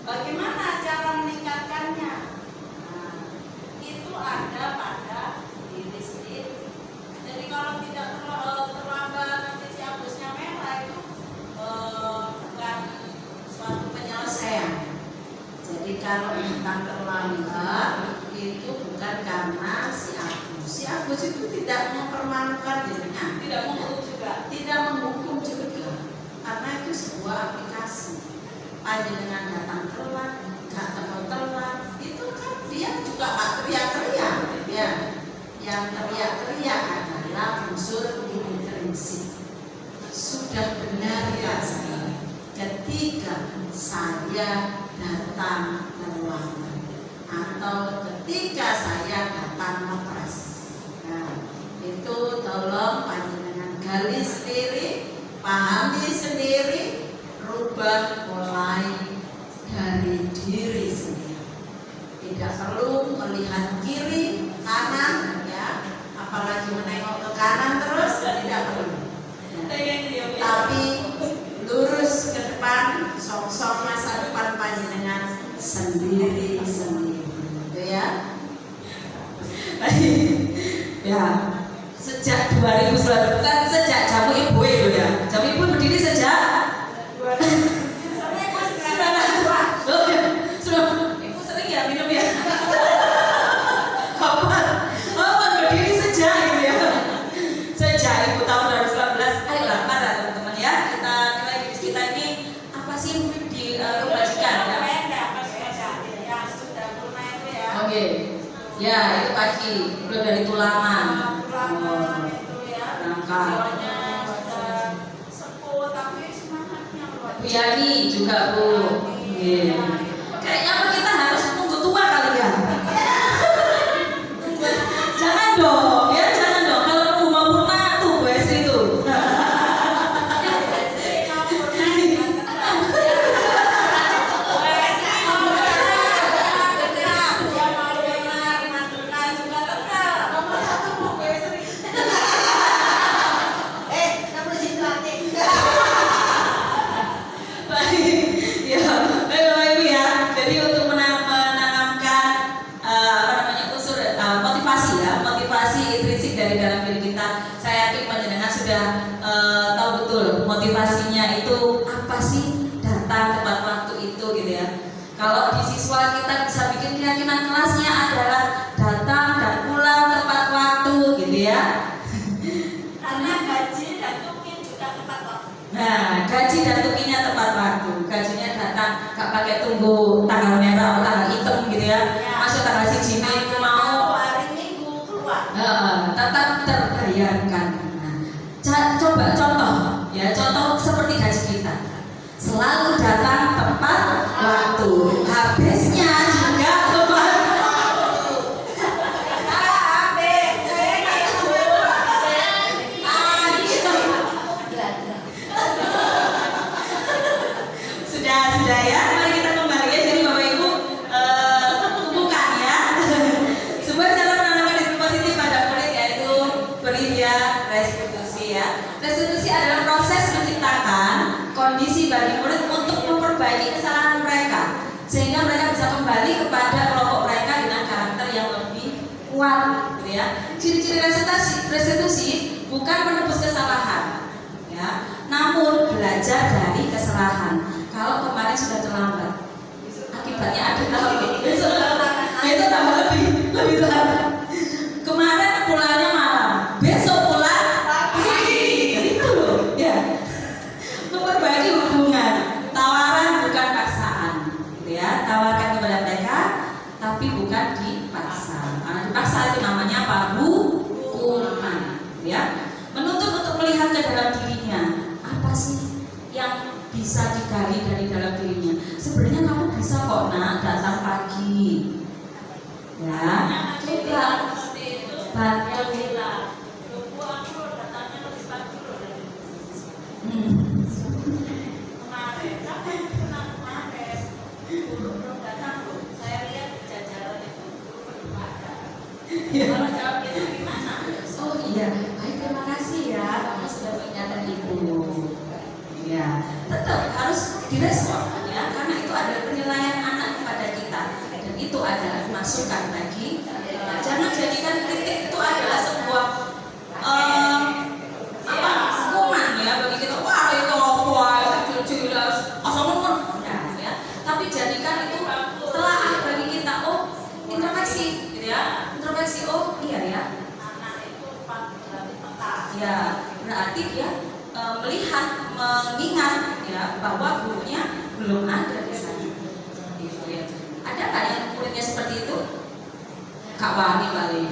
Bagaimana cara meningkatkannya? Nah, itu ada pada diri sendiri. Jadi kalau tidak terlambat nanti si Agusnya merah itu bukan suatu penyelesaian. Jadi kalau datang terlambat itu bukan karena si Agus. Si Agus itu tidak mempermalukan dirinya, tidak menghukum juga, karena itu sebuah aplikasi. Panjenengan datang telat, gak telat, itu kan dia juga gak teriak-teriak ya. Yang teriak-teriak adalah unsur intrinsik. Sudah benarkah saya ketika saya datang terlambat atau ketika saya datang ngepres? Nah, itu tolong panjenengan gali sendiri, pahami sendiri, rubah mulai dari diri sendiri. Tidak perlu melihat kiri kanan ya, apalagi menengok ke kanan terus, tidak perlu ya. Tapi lurus ke depan, sok-sok masa depan panjenengan sendiri gitu ya. Ya, sejak 2019 kan sejak jamu ibu itu ya. Jamu ibu berdiri sejak Ibu sering ya minum ya? Kapan berdiri sejak itu ya? Sejak ibu tahun 2019. Ayolah para teman-teman ya, kita nilai diri kita ini apa sih yang dibagikan ya? Oke, ya itu pagi, belum dari tulangan. Bu Yani juga Bu. Kayaknya apa kita harus tunggu tua kali ya? Jangan dong, ya jangan dong. Kalau nunggu mau purna tuh Bu Esri tuh. Tahu betul motivasinya itu apa sih datang tepat waktu itu gitu ya. Kalau di siswa kita bisa bikin keyakinan kelasnya adalah datang dan pulang tepat waktu gitu ya. Karena gaji dan tukin juga tepat waktu. Nah, gaji dan tukinnya tepat selalu datang tepat waktu, habisnya juga tepat waktu. Habis, gitu. Sudah ya, mari kita kembali ya. Jadi Bapak Ibu kumpulkan ya. Sebuah cara menanamkan disiplin positif pada murid yaitu beria restitusi ya. Restitusi adalah proses menciptakan kondisi bagi murid untuk memperbaiki kesalahan mereka sehingga mereka bisa kembali kepada kelompok mereka dengan karakter yang lebih kuat, gitu ya. Ciri-ciri restitusi bukan menebus kesalahan, ya, namun belajar dari kesalahan. Kalau kemarin sudah terlambat, akibatnya ada tambah besok tambah lebih terlambat. Kemarin pulangnya malam, besok pulang pagi, gitu loh, ya. Memperbaiki hubungan, tawaran bukan paksaan, gitu ya. Tawarkan kepada mereka, tapi bukan dipaksa. Karena dipaksa itu namanya apa? Hukuman, ya. Menuntut untuk melihat ke dalam dirinya, apa sih yang bisa digali dari dalam dirinya. Sebenarnya kamu bisa kok nak datang pagi, ya. Coba bantu. Oh iya, baik, terima kasih ya, kamu sudah mengingatkan ibu. Ya, tetap harus direspon ya, karena itu adalah penilaian anak kepada kita dan itu adalah masukan bagi. Jangan jadikan kritik itu adalah sebuah hukuman ya bagi kita. Wah itu apa? Kecil-kecil asal ngomong, ya. Tapi jadikan itu telaah bagi kita. Oh, introspeksi, gitu ya. Introspeksi. Oh iya ya. Ya, berarti dia melihat, mengingat ya bahwa gurunya belum ada di sana. Gitu ya. Ada nggak yang muridnya seperti itu? Kak Wani paling.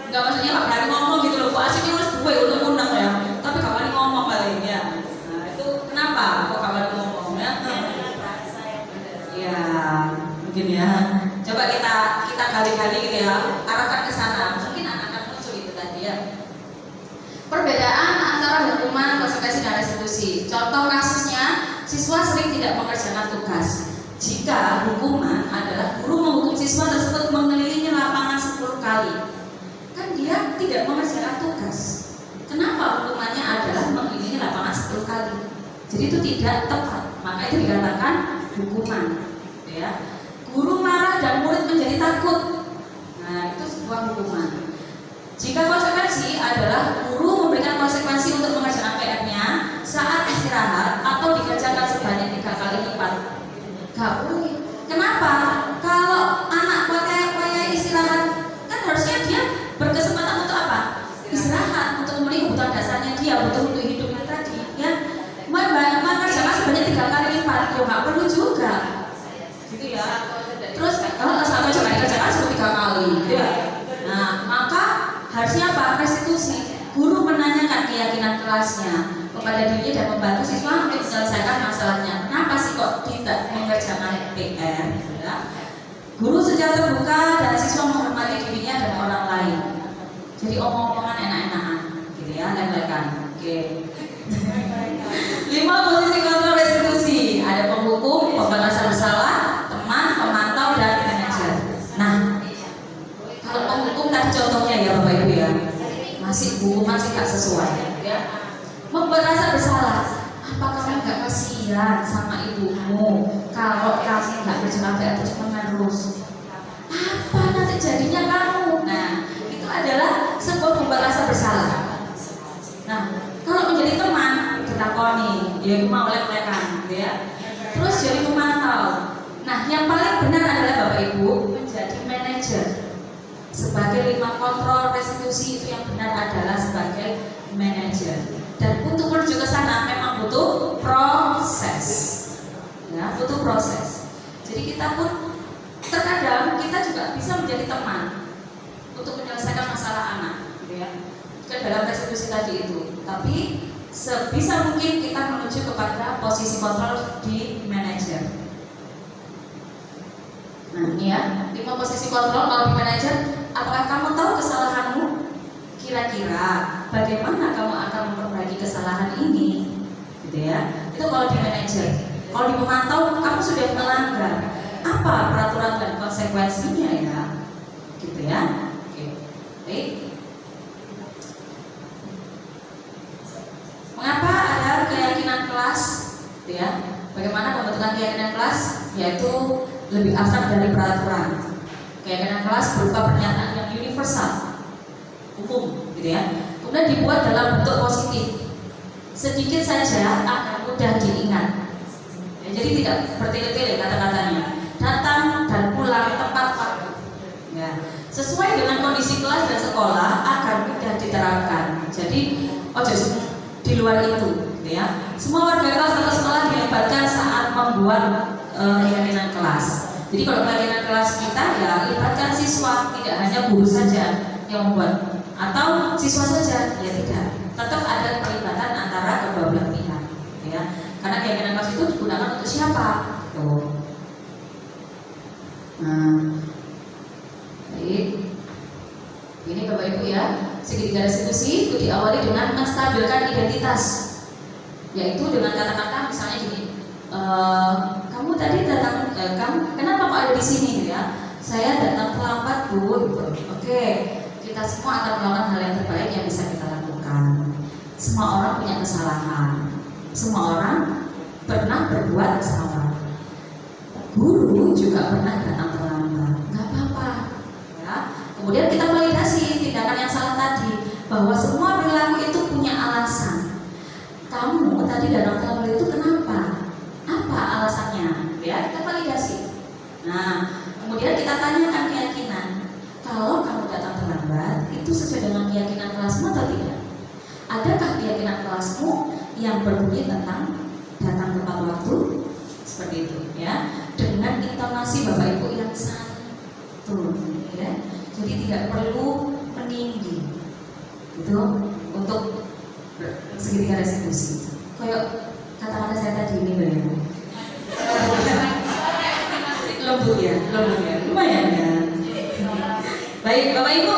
Enggak, maksudnya Kak Wani ngomong gitu loh. Kok asiknya harus gue undang-undang ya. Tapi Kak Wani ngomong paling ya. Nah, itu kenapa kok Kak Wani ngomong ya? Ya, mungkin ya. Coba kita gali-gali gitu ya. Arahkan ke sana. Mungkin akan muncul itu tadi ya. Perbedaan antara hukuman, konsekuensi, dan restitusi. Contoh kasusnya, siswa sering tidak mengerjakan tugas. Jika hukuman adalah guru menghukum siswa tersebut mengelilingi lapangan 10 kali, kan dia tidak mengerjakan tugas. Kenapa hukumannya adalah mengelilingi lapangan 10 kali? Jadi itu tidak tepat, maka itu dikatakan hukuman. Ya. Guru marah dan murid menjadi takut. Nah, itu sebuah hukuman. Jika konsekuensi adalah guru memberikan konsekuensi untuk mengerjakan PR-nya saat istirahat atau dikerjakan sebanyak 3 kali lipat. Gak boleh. Kenapa? Kalau anak pakai istirahat, kan harusnya dia berkesempatan untuk apa? Istirahat, untuk memenuhi kebutuhan dasarnya dia, untuk hidupnya tadi, ya. Mengerjakan sebanyak 3 kali lipat, ya nggak perlu juga, gitu ya. Terus sama coba dikerjakan 3 kali, ya. Nah, maka harusnya apa? Restitusi. Guru menanyakan keyakinan kelasnya kepada dirinya dan membantu siswa untuk menyelesaikan masalahnya. Kenapa sih kok tidak mengerjakan PR? Ya. Guru secara terbuka dan siswa menghormati dirinya dan orang lain. Jadi omong-omongan enak-enakan, gitu ya, lek-lekan. Oke. 5 posisi kontrol restitusi. Ada penghukum, pembebasan bersalah, teman, pemantau, dan manajer. Nah, kalau penghukum tadi contohnya ya Bapak Ibu ya, masih gak sesuai ya. Merasa bersalah, apa kamu gak kasihan sama ibumu kalau kamu gak berjalan terus menerus? Apa nanti jadinya kamu? Nah, itu adalah sebuah rasa bersalah. Nah, kalau menjadi teman, ditakoni, dia mau lek-lekan, gitu ya. Terus jadi pemantau. Nah, yang paling benar adalah Bapak Ibu menjadi manajer. Sebagai 5 kontrol restitusi itu yang benar adalah sebagai manajer. Dan untuk menuju ke sana memang butuh proses, ya, butuh proses. Jadi kita pun terkadang kita juga bisa menjadi teman untuk menyelesaikan masalah anak, gitu ya. Kan dalam restitusi tadi itu. Tapi sebisa mungkin kita menuju kepada posisi kontrol di manajer. Nah ini ya, 5 posisi kontrol kalau di manajer. Apakah kamu tahu kesalahanmu? Kira-kira bagaimana kamu akan memperbaiki kesalahan ini? Gitu ya. Itu kalau di manajer. Kalau di pemantau, kamu sudah melanggar. Apa peraturan dan konsekuensinya ya? Gitu ya. Oke. Baik. Mengapa ada keyakinan kelas? Gitu ya. Bagaimana pembentukan keyakinan kelas? Yaitu lebih abstrak dari peraturan. Keyakinan kelas berupa pernyataan yang universal, umum, gitu ya. Kemudian dibuat dalam bentuk positif, sedikit saja akan mudah diingat. Ya, jadi tidak bertele-tele kata-katanya. Datang dan pulang tepat waktu. Ya, sesuai dengan kondisi kelas dan sekolah agar mudah diterapkan. Jadi, di luar itu, gitu ya. Semua warga kelas atau sekolah dilibatkan saat membuat keyakinan kelas. Jadi kalau keyakinan kelas kita ya libatkan siswa, tidak hanya guru saja yang membuat atau siswa saja, ya tidak. Tetap ada pelibatan antara kedua belah pihak, gitu ya. Karena keyakinan kelas itu digunakan untuk siapa? Tuh. Nah, baik. Ini Bapak Ibu ya, segitiga restitusi itu diawali dengan menstabilkan identitas, yaitu dengan kata-kata misalnya gini. Kamu tadi datang, kamu kenapa kok ada di sini ya? Saya datang terlambat Bu. Oke, kita semua akan melakukan hal yang terbaik yang bisa kita lakukan. Semua orang punya kesalahan. Semua orang pernah berbuat salah. Guru juga pernah datang terlambat. Nggak apa-apa. Ya. Kemudian kita validasi tindakan yang salah tadi, bahwa semua perilaku itu punya alasan. Kamu tadi datang terlambat itu kenapa? Apa alasannya? Ya, kita validasi. Nah, kemudian kita tanyakan keyakinan. Kalau kamu datang terlambat, itu sesuai dengan keyakinan kelasmu atau tidak? Adakah keyakinan kelasmu yang berbunyi tentang datang tepat waktu? Seperti itu, ya. Dengan intonasi Bapak Ibu yang santun, ya. Jadi tidak perlu meninggi. Itu untuk segitiga restitusi. Kayak kata-kata saya tadi ini loh ya. Lembut ya, lumayan kan. Baik Bapak Ibu,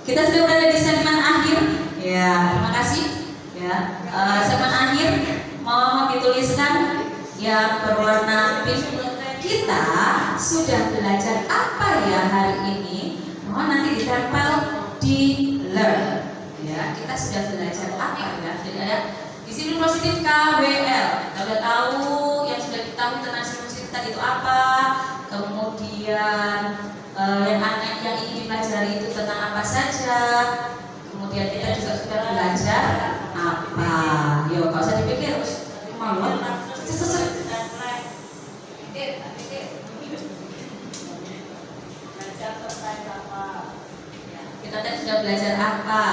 kita sudah berada di segmen akhir. Ya, terima kasih. Ya, segmen akhir mau dituliskan yang berwarna pink. Kita sudah belajar apa ya hari ini? Mohon nanti ditempel di learn. Ya, kita sudah belajar apa ya? Jadi ada disiplin positif KWL. Kita sudah tahu yang sudah kita tahu tentang disiplin positif tadi itu apa. Kemudian yang ingin dipelajari itu tentang apa saja. Kemudian kita juga sudah belajar apa. Yo, kalau usah dipikir terus malu. Kita tadi sudah belajar apa?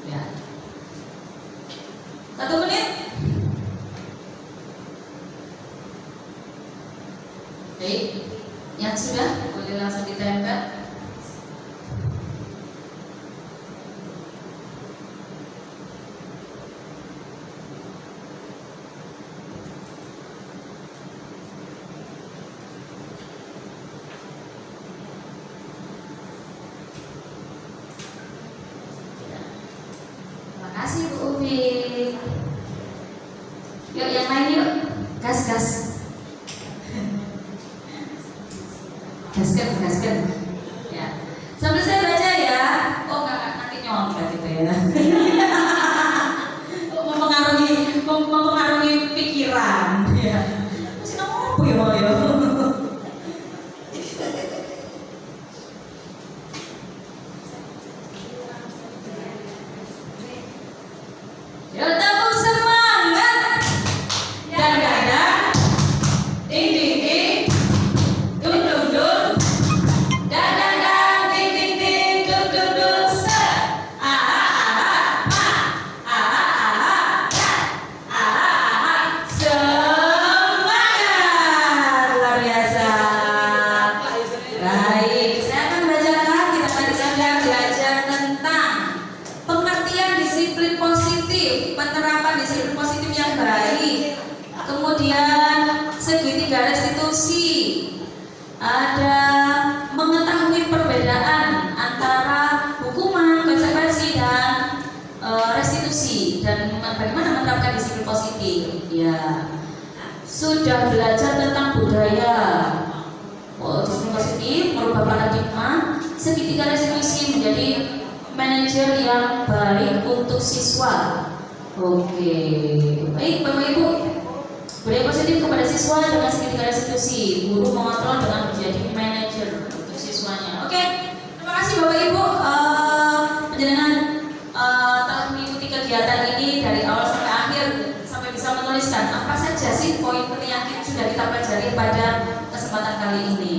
Ya. 1 menit. Baik, yang sudah boleh langsung ditempel. Terima kasih Bu Umi. Yuk yang lain yuk, gas. Gaskan. Ya. Sambil saya baca ya. Oh enggak, nanti nyontek gitu ya. mempengaruhi pikiran. Ya. Masih ngomong ya mau ya. Ya tepuk semangat dan dadang. Ding ding ding. positif, penerapan disiplin positif yang baik, kemudian segitiga restitusi, ada mengetahui perbedaan antara hukuman, konsekuensi dan restitusi, dan bagaimana menerapkan disiplin positif. Ya, sudah belajar tentang budaya. Disiplin positif merubah paradigma, segitiga restitusi menjadi manajer yang baik untuk siswa. Oke, baik Bapak Ibu. Budaya positif kepada siswa dengan segitiga restitusi, guru mengontrol dengan menjadi manajer untuk siswanya. Oke, terima kasih Bapak Ibu. Penjelasan telah mengikuti kegiatan ini dari awal sampai akhir, sampai bisa menuliskan apa saja sih poin penting yang sudah kita pelajari pada kesempatan kali ini.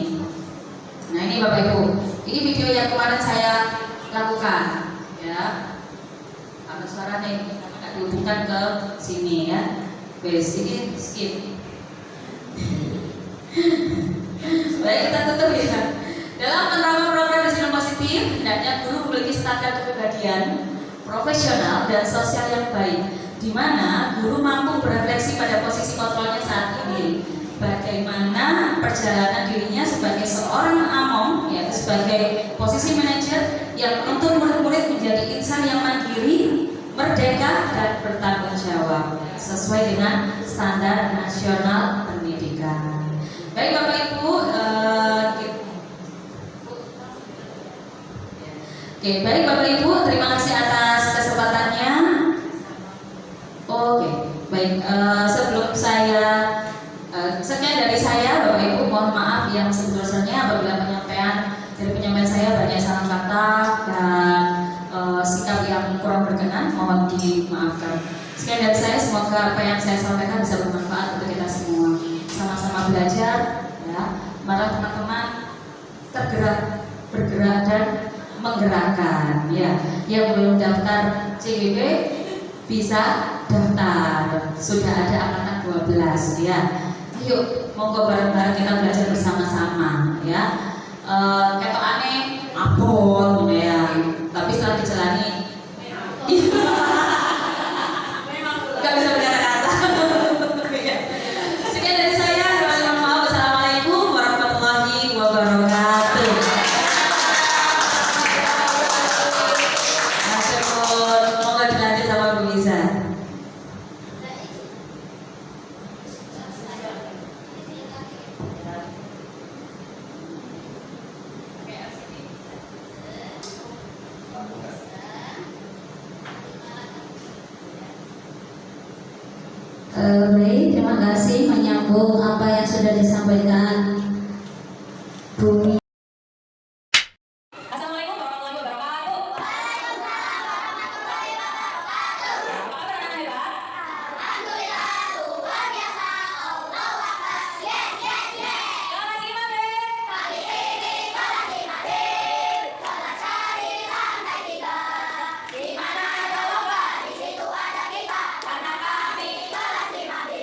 Nah ini Bapak Ibu, ini video yang kemarin saya lakukan, ya. Apa suara nih? Nggak dihubungkan ke sini ya. Bes, ini skip. Baik, kita tutup ya. Dalam menerapkan program disiplin positif, hendaknya guru memiliki standar kepribadian profesional dan sosial yang baik, di mana guru mampu berefleksi pada posisi kontrolnya saat ini. Bagaimana perjalanan dirinya sebagai seorang among, yaitu sebagai posisi manajer yang menuntut murid-murid menjadi insan yang mandiri, merdeka dan bertanggung jawab sesuai dengan standar nasional pendidikan. Baik Bapak Ibu, baik Bapak Ibu, terima kasih atas kesempatannya. Oke, baik. Sebelum saya sekian dari saya, Bapak Ibu, mohon maaf yang sebesar-besarnya apabila penyampaian saya banyak salah kata dan sikap yang kurang berkenan, mohon dimaafkan. Sekian dari saya, semoga apa yang saya sampaikan bisa bermanfaat untuk kita semua. Sama-sama belajar, ya. Malah teman-teman tergerak, bergerak dan menggerakkan, ya. Yang belum daftar CWB bisa daftar. Sudah ada angkatan 12, ya. Yuk, monggo bareng-bareng kita belajar bersama-sama, ya. Ketok aneh, abon, ya. Tapi setelah dijalani, nggak bisa berkata-kata. Sekian dari saya. Wassalamualaikum warahmatullahi wabarakatuh. Masyaallah, semoga dilanjut sama Bu Lisa. Baik, terima kasih menyambung apa yang sudah disampaikan Bu. Assalamualaikum warahmatullahi wabarakatuh. Apa kabar anak hebat? Alhamdulillah, luar biasa. Allahu Akbar. Yes, yes, yes. Kelas 5B. Kali ini kelas 5B. Kelas cari lantai 3. Di mana ada lomba, di situ ada kita. Karena kami kelas 5B.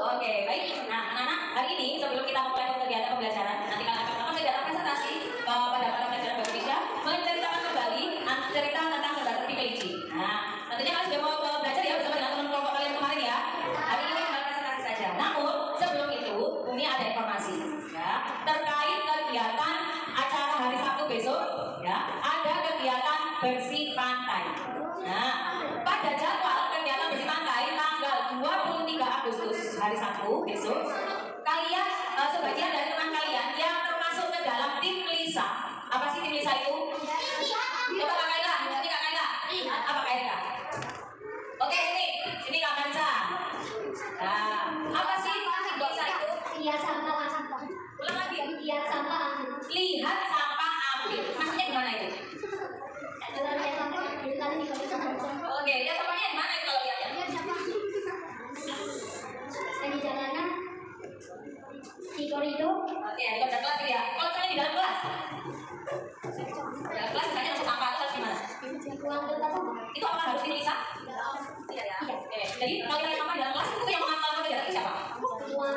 Oke, baik. Nah, anak-anak, hari ini sebelum kita mulai kegiatan pembelajaran, nanti akan saya adalah presentasi pada para pelajaran bahasa Indonesia menceritakan kembali cerita tentang saudara Seperti Kelinci. Nah, tentunya kalian sudah mau belajar ya bersama dengan teman kelompok kalian kemarin ya. Hari ini cuma presentasi saja. Namun sebelum itu, Bumi ada informasi ya terkait kegiatan acara hari Sabtu besok. Ya, ada kegiatan bersih pantai. Nah, pada jadwal kegiatan bersih pantai tanggal 23 Agustus hari Sabtu besok, kalian sebagian dari teman kalian yang termasuk ke dalam tim Lisa. Apa sih tim Lisa itu? Coba Kak Kaila, ini Kak Kaila. Apa Kak Kaila? Oke, sini Kak Kansa. Nah, apa sih tim Lisa itu? Lihat sampah sampah. Ulang lagi. Lihat sampah ambil. Lihat sampah ambil. Maksudnya gimana itu? Dalam lihat sampah ambil kali ini kalau kita Oke, lihat sampahnya di mana itu kalau lihat ya? lihat sampah. Saya di jalanan di koridor. Oke, di dalam kelas ya. Kalau misalnya di dalam kelas, dalam kelas misalnya masuk sampah itu harus gimana? Ruang tempat sampah. Itu apa harus dipisah? Tidak ya. Oke, jadi kalau kita lihat sampah di dalam kelas itu yang mengantar kegiatan itu siapa? Ruang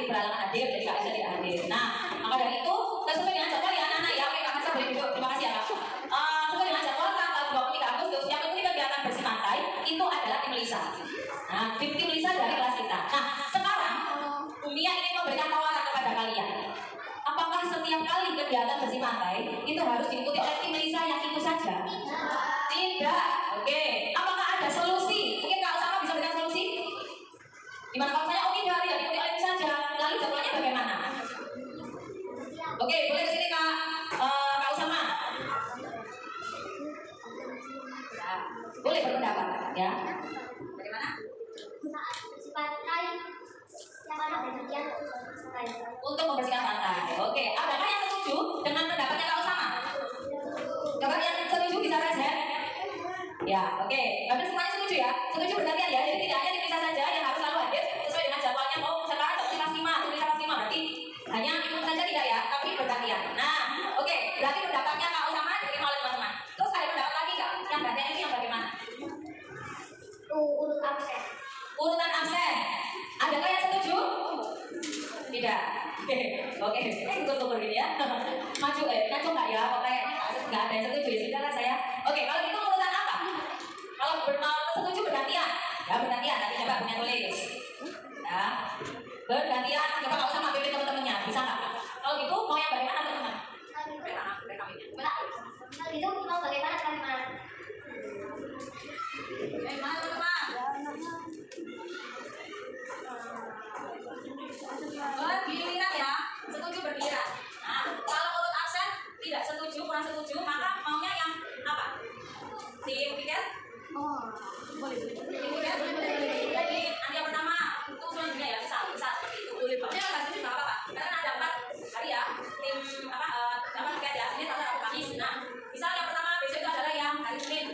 sakit berhalangan hadir, jadi nggak bisa tidak hadir. Nah, maka dari itu sesuai dengan jadwal ya anak-anak ya. Oke, Kak Masa boleh duduk. Terima kasih ya Kak. Sesuai dengan jadwal tanggal 23 Agustus yang mengikuti kegiatan bersih pantai itu adalah tim Lisa. Nah, tim Lisa dari kelas kita. Nah, sekarang Dunia ingin memberikan tawaran kepada kalian. Apakah setiap kali kegiatan bersih pantai itu harus diikuti oleh tim Lisa yang itu saja? Tidak. Oke. Apakah ada solusi? Mungkin Kak Usama bisa berikan solusi? Gimana kalau saya tidak diikuti oleh tim saja? Lalu jadwalnya bagaimana? Oke, boleh kesini Kak Usama. Ya, boleh berpendapat ya. Bagaimana? Saat bersih pantai yang ada bagian sungai. Untuk membersihkan pantai. Oke, adakah yang setuju dengan pendapatnya Kak Usama? Coba yang setuju bisa raise hand. Ya, oke. Berarti semuanya setuju ya? Setuju bergantian ya? Jadi tidak hanya tim Lisa saja yang harus selalu hadir sesuai dengan jadwalnya. Oh, sekarang tim Lisa 5, tim Lisa 5 berarti hanya ikut saja tidak ya? Tapi bergantian. Nah, oke. Berarti pendapatnya Kak Usama diterima oleh teman-teman. Terus ada pendapat lagi nggak? Yang gantian ini yang bagaimana? Urut absen. Urutan absen. Adakah yang setuju? Tidak. Oke. Tunggu gini ya. Maju nggak ya? Kok kayaknya nggak ada yang setuju ya? Sudah lah saya. Oke, kalau gitu urutan apa? Kalau setuju bergantian. Ya bergantian. Nanti coba punya tulis. Ya. Bergantian. Coba kalau sama pilih teman-temannya. Bisa nggak? Kalau gitu mau yang bagaimana teman-teman? Hal itu mau bagaimana teman-teman? Bagaimana teman-teman? Bergiliran ya, setuju bergiliran. Nah, kalau urut absen tidak setuju, kurang setuju, maka maunya yang apa? Tim pikir? Oh, Boleh. Jadi nanti yang pertama itu selanjutnya ya, bisa seperti itu. Boleh. Maksudnya nggak setuju nggak apa-apa. Karena kan ada 4 hari ya, tim apa tiket ya, Senin, Selasa, Rabu, Kamis. Nah, misal yang pertama besok itu adalah yang hari Senin,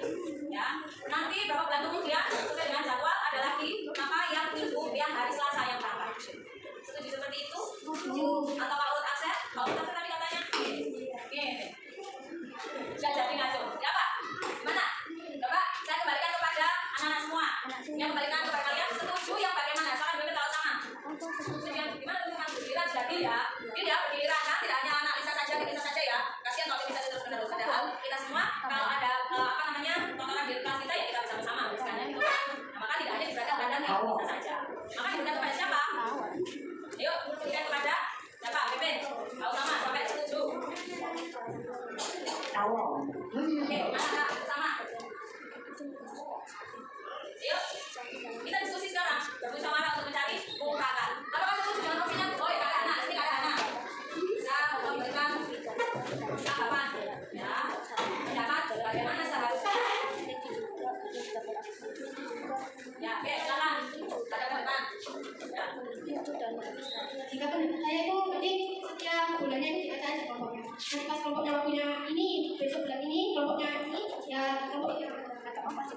ya. Nanti berapa bulan kemudian sesuai dengan jadwal ada lagi maka yang Minggu yang hari Selasa yang berangkat. Setuju seperti itu? setuju. Atau kalau urut absen? Kalau urut absen tadi katanya? Oke. Sudah jadi ngaco. Ya Pak? Gimana? Coba saya kembalikan kepada anak-anak semua. Yang kembalikan kepada kalian setuju yang bagaimana? Soalnya dulu tahu sama. Setuju yang gimana teman-teman bergiliran jadi ya? Jadi ya bergiliran kan tidak hanya anak Lisa saja ya. Kasihan kalau Lisa terus menerus. Padahal kita semua kalau ada tontonan di kelas kita ya kita bersama-sama. Misalnya itu. Nah, maka tidak hanya diberikan kepada Lisa saja. Maka diberikan kepada siapa? Yuk, berikan kepada siapa? Pimpin. Tahu sama sampai setuju. Tahu. Oke, mana sama? Yuk, kita diskusi sekarang. Bermusyawarah untuk mencari mufakat. Apakah setuju dengan opsinya? Oh ya, Kak Ana, sini Kak Ana. Bisa memberikan tanggapan, ya, pendapat bagaimana seharusnya. Ya, oke, silakan. Ada pendapat. Ya. Jika pendapat saya itu nanti setiap bulannya itu dibacakan di kelompoknya. Nanti pas kelompoknya waktunya ini, besok bulan ini, kelompoknya ini, ya kelompoknya atau apa sih?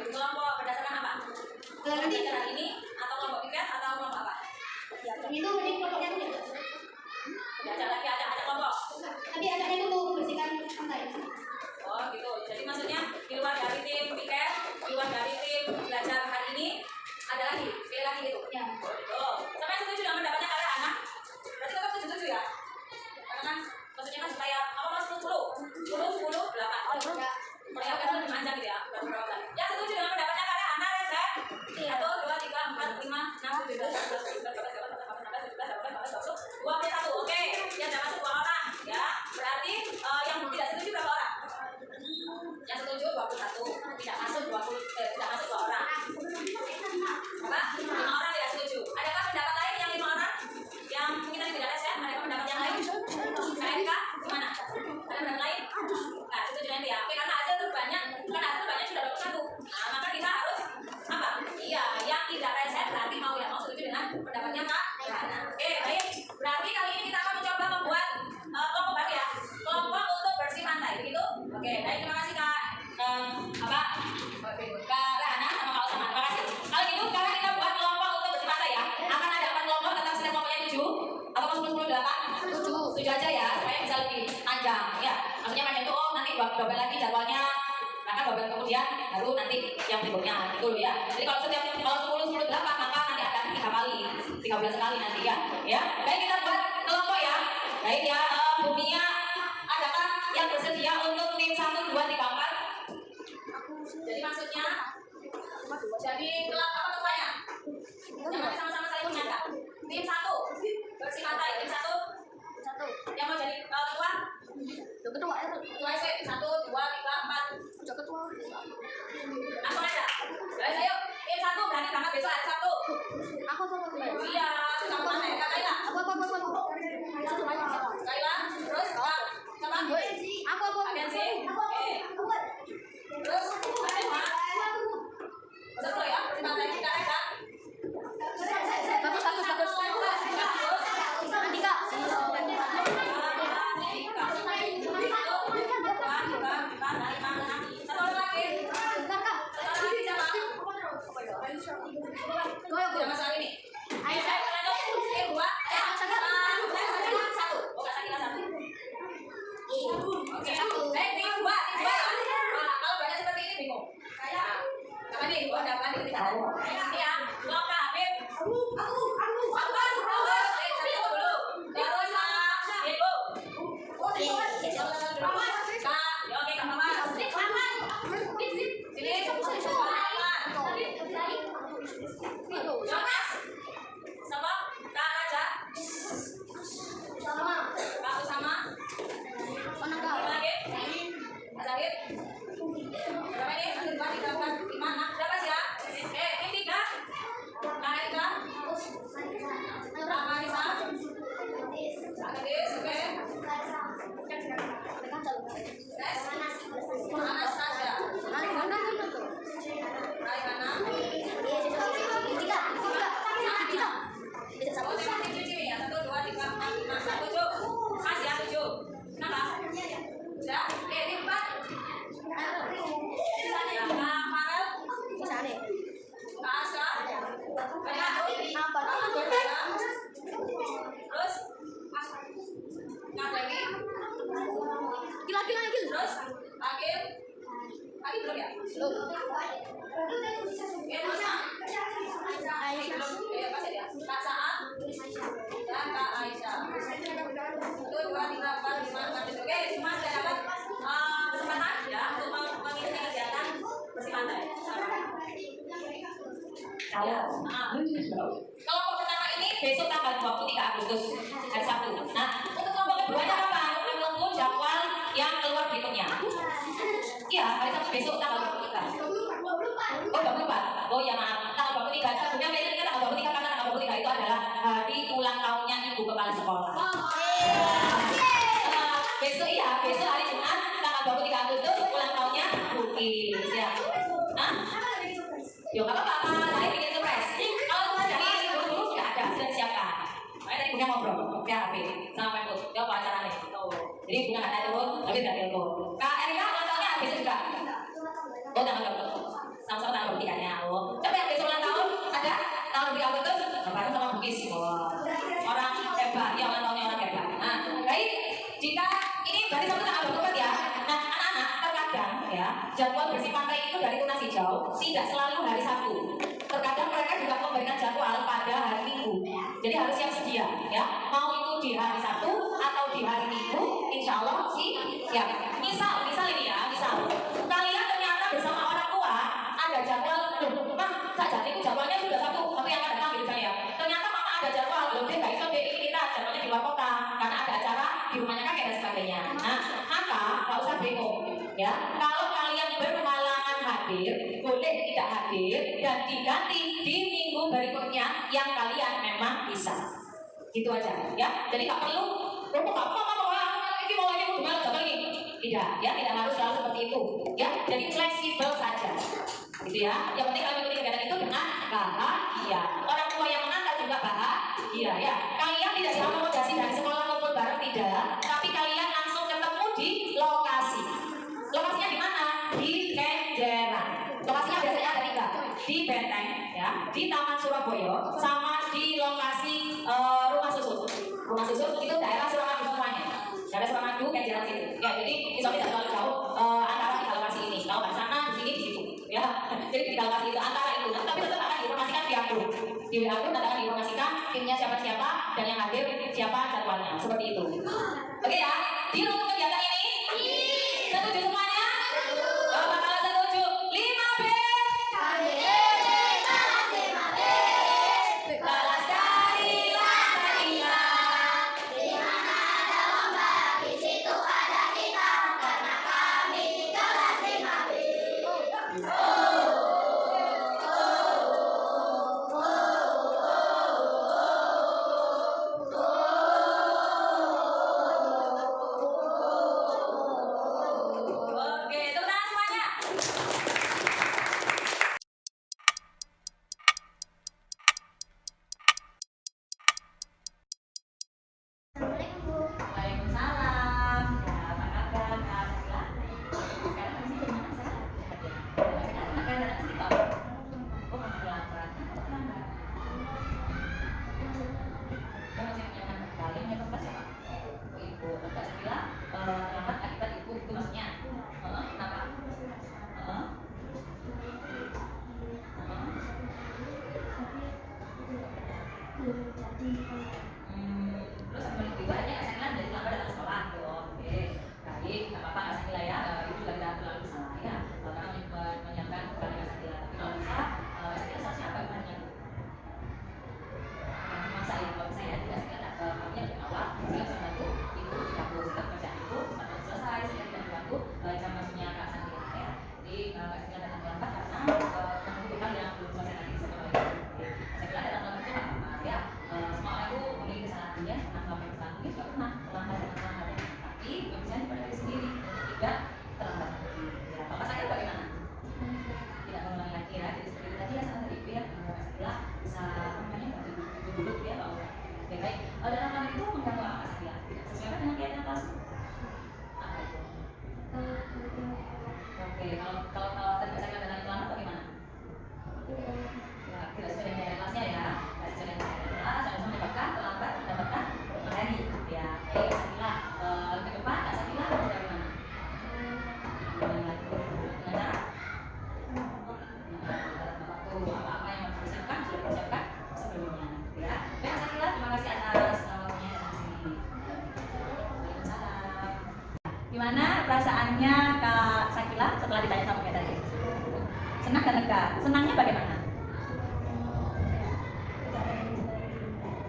Kelompok berdasarkan apa? Nanti Acara ini atau kelompok piket atau kelompok apa? itu nanti kelompoknya itu Ada kelompok. tapi acaranya itu untuk membersihkan pantai. Oh gitu. Jadi maksudnya di luar dari tim piket, di luar dari tim belajar hari ini ada lagi, pilih lagi gitu. Ya. Oh gitu. Sampai setuju dengan pendapatnya kalian anak? Berarti tetap setuju ya? Karena kan maksudnya kan supaya apa mas 10, 8. Oh Ya. ya kan lebih panjang gitu ya. Berapa bulan? Ya setuju dengan pendapatnya kalian anak ya saya? 1, 2, 3, 4, 5, 6, 7, 21. Oke, ya dapat 2 orang ya. Berarti yang tidak setuju berapa orang? Yang setuju 21, tidak masuk 2 orang. Apa? 5 orang tidak setuju. Adakah pendapat lain yang 5 orang? Yang mungkin tadi tidak ada saya, ada pendapat yang lain? Mereka gimana? Ada pendapat lain? Nah, setuju nanti ya. Oke, karena hasil terbanyak sudah 21. Nah, maka kita harus apa? Iya, yang tidak reset berarti mau setuju dengan pendapatnya Kak. Oke, baik. Berarti kali ini kita akan mencoba membuat kelompok baru ya. Kelompok untuk bersih pantai, begitu? Oke, baik. Terima kasih Kak. Kak Rana sama Kak Usama. Terima kasih. Kalau gitu sekarang kita buat kelompok untuk bersih pantai ya. Akan ada 4 kelompok, tetap setiap kelompoknya 7 atau 10, 8? 7 aja ya, supaya bisa lebih panjang. Ya, maksudnya panjang itu nanti double lagi jadwalnya. Maka double kemudian baru nanti yang berikutnya gitu loh ya. Jadi kalau 10, 8 maka nanti ada 3 kali 13 kali nanti ya. Ya, baik kita buat kelompok ya. Baik ya, Bumia, adakah yang bersedia untuk tim 1, 2, 3, 4? Jadi maksudnya, jadi kelab apa ketuanya? Jangan sama-sama saling menyangka. Tim 1, bersih pantai. Tim 1, yang mau jadi ketua? Ketua SC, 1, 2, 3, 4. Langsung aja. Guys, ayo. Tim 1 berani berangkat besok hari Sabtu. Iya, sama mana ya? Kak Kaila. Kaila, terus Kak siapa? Agensi. Oke. Terus ada Mak. Seru ya, pertimbangan kita ya. Bagus. Andika. Satu lagi siapa? Masalah ini. Aisyah, tim 2, satu. Oh, Kak Sakina 1. Oke, tim 2. Kalau banyak seperti ini bingung. Apa nih? Oh, dapat ini ya. Blok Kak Habib. Aku dulu. Terus Kak Ibu. Kak, oke Kak Mama. Sini. Jonas. Sama Kak Raja. Kak Usama. Lagi. Kak Zahid. Berapa ini? 1, 2, 3, 4, 5, 6. Berapa sih ya? Ini 3. Kak Eka. Kak Marisa. Kak Gadis. Oke. Anastasia. Raihana. Oh, memang cuci ya. 1, 2, 3, 4, 5, 6, 7. Mas ya 7. Kenapa? Sudah? Ini 4. Ya, Kak Farel. Kak Asra. Banyak aku. Terus Kak Dewi. Terus Akil. Akil belum ya? Belum. Terus Kak Saat dan Kak Aisyah. 1, 2, 3, 4, 5, 6, 7. Oke, semua sudah dapat kesempatan ya untuk mengikuti kegiatan bersih pantai. Kelompok pertama ini besok tanggal 23 Agustus hari Sabtu. Nah, untuk kelompok keduanya apa? Menunggu jadwal yang keluar berikutnya. Iya, hari Sabtu besok tanggal 23. Oh, 24. Oh ya maaf, tanggal 23. Sebelumnya saya ingat tanggal 23 karena tanggal 23 itu adalah hari ulang tahunnya ibu kepala sekolah. Besok hari Jumat tanggal 23 Agustus ulang tahunnya Bukis ya. Yo nggak apa-apa, saya bikin surprise. Kalau dari dulu sudah ada, sudah disiapkan. Makanya tadi punya ngobrol, PHP sama Pemkot, ya apa acaranya? Jadi punya nggak ada turun, tapi nggak telepon. Kak Erika ulang tahunnya besok juga. Oh tanggal 23. Sama-sama tanggal 23-nya. Oh, coba yang besok ulang tahun ada tanggal 23 Agustus, bareng sama Bukis. Orang hebat, ya ulang tahunnya orang hebat. Nah, baik. Jika ini berarti satu tanggal 24 ya. Nah, anak-anak terkadang ya jadwal bersih pantai itu dari Tunas Hijau tidak selalu hari Sabtu. Terkadang mereka juga memberikan jadwal pada hari Minggu. Jadi harus siap sedia ya. Mau itu di hari Sabtu atau di hari Minggu, insya Allah sih ya. Misal ini ya, misal kalian ternyata bersama orang tua ada jadwal, saja itu jadwalnya sudah Sabtu, tapi yang akan datang gitu ya. Ternyata mama ada jadwal, lebih nggak bisa ini kita jadwalnya di luar kota karena ada acara di rumahnya kakek dan sebagainya. Nah, maka nggak usah bingung ya. Kalau kalian berhalangan hadir, boleh tidak hadir dan diganti di minggu berikutnya yang kalian memang bisa. Gitu aja ya. Jadi nggak perlu ini mau gimana jadwal ini. Tidak ya, tidak harus selalu seperti itu ya. Jadi fleksibel saja. Gitu ya. Yang penting kalian mengikuti kegiatan itu dengan bahagia. Orang tua yang mengantar juga bahagia ya. Kalian tidak diakomodasi dari sekolah maupun bareng tidak, tapi kalian langsung ketemu di lokasi. Lokasinya di mana? Di Kenjeran. Lokasinya biasanya ada 3, di Benteng ya, di Taman Surabaya, sama di lokasi Rumah Susun. Rumah Susun itu daerah Suramadu semuanya. Daerah Suramadu Kenjeran situ. Ya, jadi insya Allah tidak terlalu jauh antara 3 lokasi ini. Kalau nggak sana, di sini, di situ. Ya, jadi 3 lokasi itu antara itu. Tapi tetap akan diinformasikan via grup. Di WA group nanti akan diinformasikan timnya siapa-siapa dan yang hadir siapa jadwalnya. Seperti itu. Oke ya. Deal untuk kegiatan ini? Setuju semuanya? Kalau setuju, 5B. Balas dari lantai 5. Oke, tepuk tangan semuanya. Waalaikumsalam. Ya, apa kabar Kak Sakila? Sekarang di sini mana saya? Sekarang datang sini Pak. Oh, kamu terlambat. Kenapa terlambat? Oh, masih menyiapkan bekal. Yang menyiapkan bekal siapa? Oh, Ibu. Kak Sakila terlambat akibat Ibu itu maksudnya. Kenapa? Terus sebelum itu aja Kak Sakila dari lambat datang sekolah tuh. Oke, baik, nggak apa-apa Kak Sakila ya. Itu juga tidak terlalu salah ya. Karena menyiapkan bekal Kak Sakila. Tapi kalau bisa, Kak Sakila seharusnya apa gimana? Masa ya kalau saya tidak Sakila kami dari awal, saya bisa bantu itu di dapur sehingga pekerjaan itu cepat selesai sehingga tidak diganggu jam masuknya Kak Sakila ya. Jadi Kak Sakila datang lambat karena menunggu bekal yang belum selesai tadi sekolah itu. Kak Sakila datang lambat itu nggak apa-apa ya. Semua orang itu memiliki kesalahan ya, karena kalau kesalahan ini juga pernah terlambat dan terlambat. Tapi kebiasaan pada diri sendiri untuk tidak terlambat. Ya, Bapak Sakila bagaimana? Tidak mengulangi lagi ya. Jadi seperti tadi ya salah tadi ya. Kak Sakila bisa duduk ya Pak. Oke baik. Dalam hal itu mengganggu apa Kak Sakila? Sesuai dengan kegiatan kelas? Apa itu? Oke, kalau tadi Kak Sakila datang terlambat bagaimana? Ya, tidak sesuai dengan kegiatan kelasnya ya. Tidak sesuai dengan kegiatan kelas dan menyebabkan terlambat mendapatkan materi. Ya, baik Kak Sakila. Ke depan Kak Sakila harus bagaimana? Dengan cara apa-apa yang harus disiapkan sudah dipersiapkan sebelumnya ya. Baik Kak Sakila, terima kasih atas waktunya datang sini. Waalaikumsalam. Gimana perasaannya Kak Sakila setelah ditanya sama kayak tadi? Senang dan lega. Senangnya bagaimana?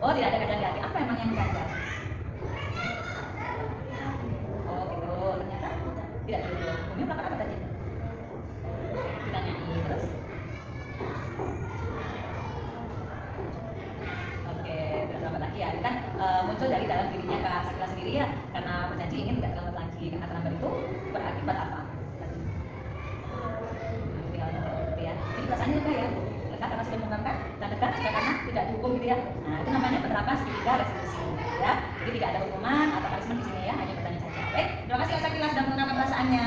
Oh, tidak ada ganjal di hati. Apa emang yang ganjal? Oh, gitu. Ternyata tidak dulu. Umi melakukan apa tadi? Kita nyanyi terus. Oke, tidak terlambat lagi ya. Ini kan muncul dari dalam dirinya Kak Sakila sendiri ya. Karena berjanji ingin tidak terlambat lagi. Karena terlambat itu berakibat apa? Ya. Jadi perasaannya lega ya. Lega karena sudah mengungkapkan dan lega juga karena tidak dihukum gitu ya. Nah, itu namanya penerapan segitiga resolusi ya. Jadi tidak ada hukuman atau punishment di sini ya, hanya bertanya saja. Baik, terima kasih Kak Sakila sudah mengungkapkan perasaannya.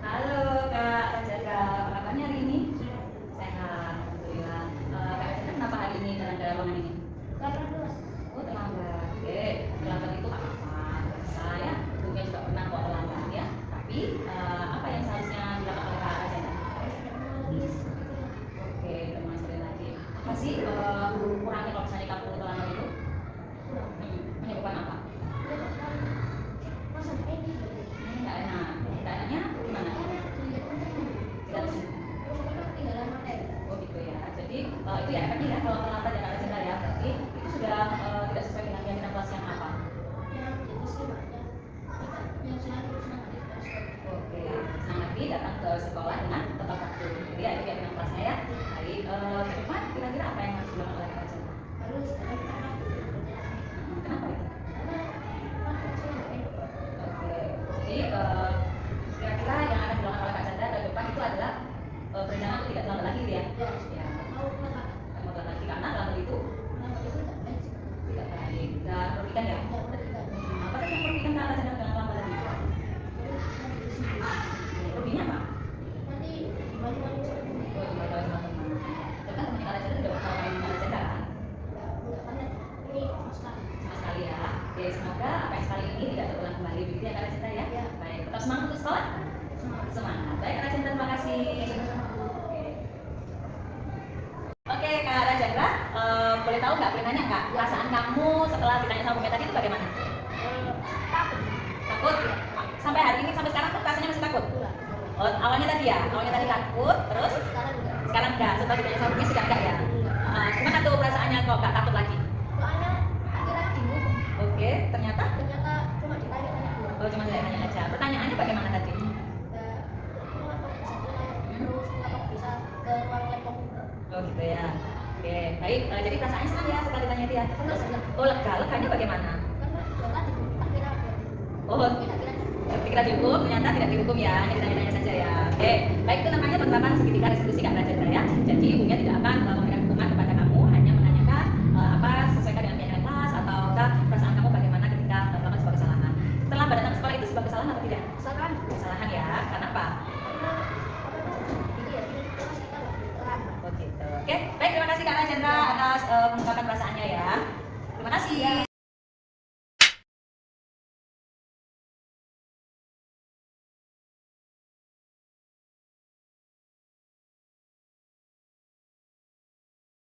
Halo Kak Rajaga, apa kabarnya hari ini? Sehat, alhamdulillah. Kak Rajaga kenapa hari ini dalam ruangan ini? Oh terlambat. Oke, terlambat itu apa? Saya juga pernah kok terlambat ya. Tapi apa yang seharusnya dilakukan oleh Kak Rajaga? Oke, teman sekali lagi. Apa sih kurangnya kalau misalnya kamu terlambat itu? Menyebabkan apa? Nggak enak. Nggak enaknya gimana? Tidak oh gitu ya. Jadi itu ya efeknya ya kalau terlambat ya Kak Rajaga ya. Berarti itu sudah tidak sesuai dengan kegiatan kelas yang apa? Oke, senang lagi datang ke sekolah dengan tepat waktu. Jadi ya itu kegiatan kelasnya ya. Baik, ke depan kira-kira apa yang harus dilakukan oleh Kak Rajaga? Kenapa itu? Oke, jadi kira-kira yang akan dilakukan oleh Kak Chandra ke depan itu adalah berencana untuk tidak terlambat lagi ya. Ya, kamu terlambat lagi karena terlambat itu tidak baik. Dan merugikan ya. Apa tadi yang merugikan Kak Chandra dengan terlambat tadi? Ruginya apa? Oh, dimalu-malu sama teman. Itu kan temannya Kak Chandra tidak pernah main Kak Chandra kan? Sama sekali ya. untuk sekolah? Semangat. Baik, Kak Rajendra, terima kasih. Oke, Kak Rajendra, boleh tahu nggak, boleh tanya nggak, perasaan kamu setelah ditanya sama Bu Mia tadi itu bagaimana? Takut? Sampai hari ini, sampai sekarang tuh rasanya masih takut? Oh, awalnya tadi ya? Awalnya tadi takut, terus? Sekarang enggak, setelah ditanya sama Bu Mia sudah enggak ya? Gimana tuh perasaannya kok nggak takut lagi? Soalnya akhirnya bingung. Oke, ternyata? Ternyata cuma ditanya-tanya doang. Oh, cuma tanya aja. Pertanyaannya bagaimana tadi? Terus kenapa bisa ke ruang lab komputer? Oh gitu ya. Oke, baik. Jadi perasaannya senang ya setelah ditanya dia. Terus, oh lega, leganya bagaimana? Karena ya tadi tak kira Oh, kira-kira kira dihukum, ternyata tidak dihukum ya, hanya ditanya-tanya saja ya. Oke, baik, itu namanya penerapan segitiga restitusi Kak Rajendra ya. Jadi ibunya tidak akan memberikan hukuman kepada kamu, hanya menanyakan apa sesuaikan dengan keyakinan kelas ataukah perasaan kamu bagaimana ketika melakukan sebuah kesalahan. Setelah badan sekolah itu sebuah kesalahan atau tidak? kesalahan. Kesalahan ya.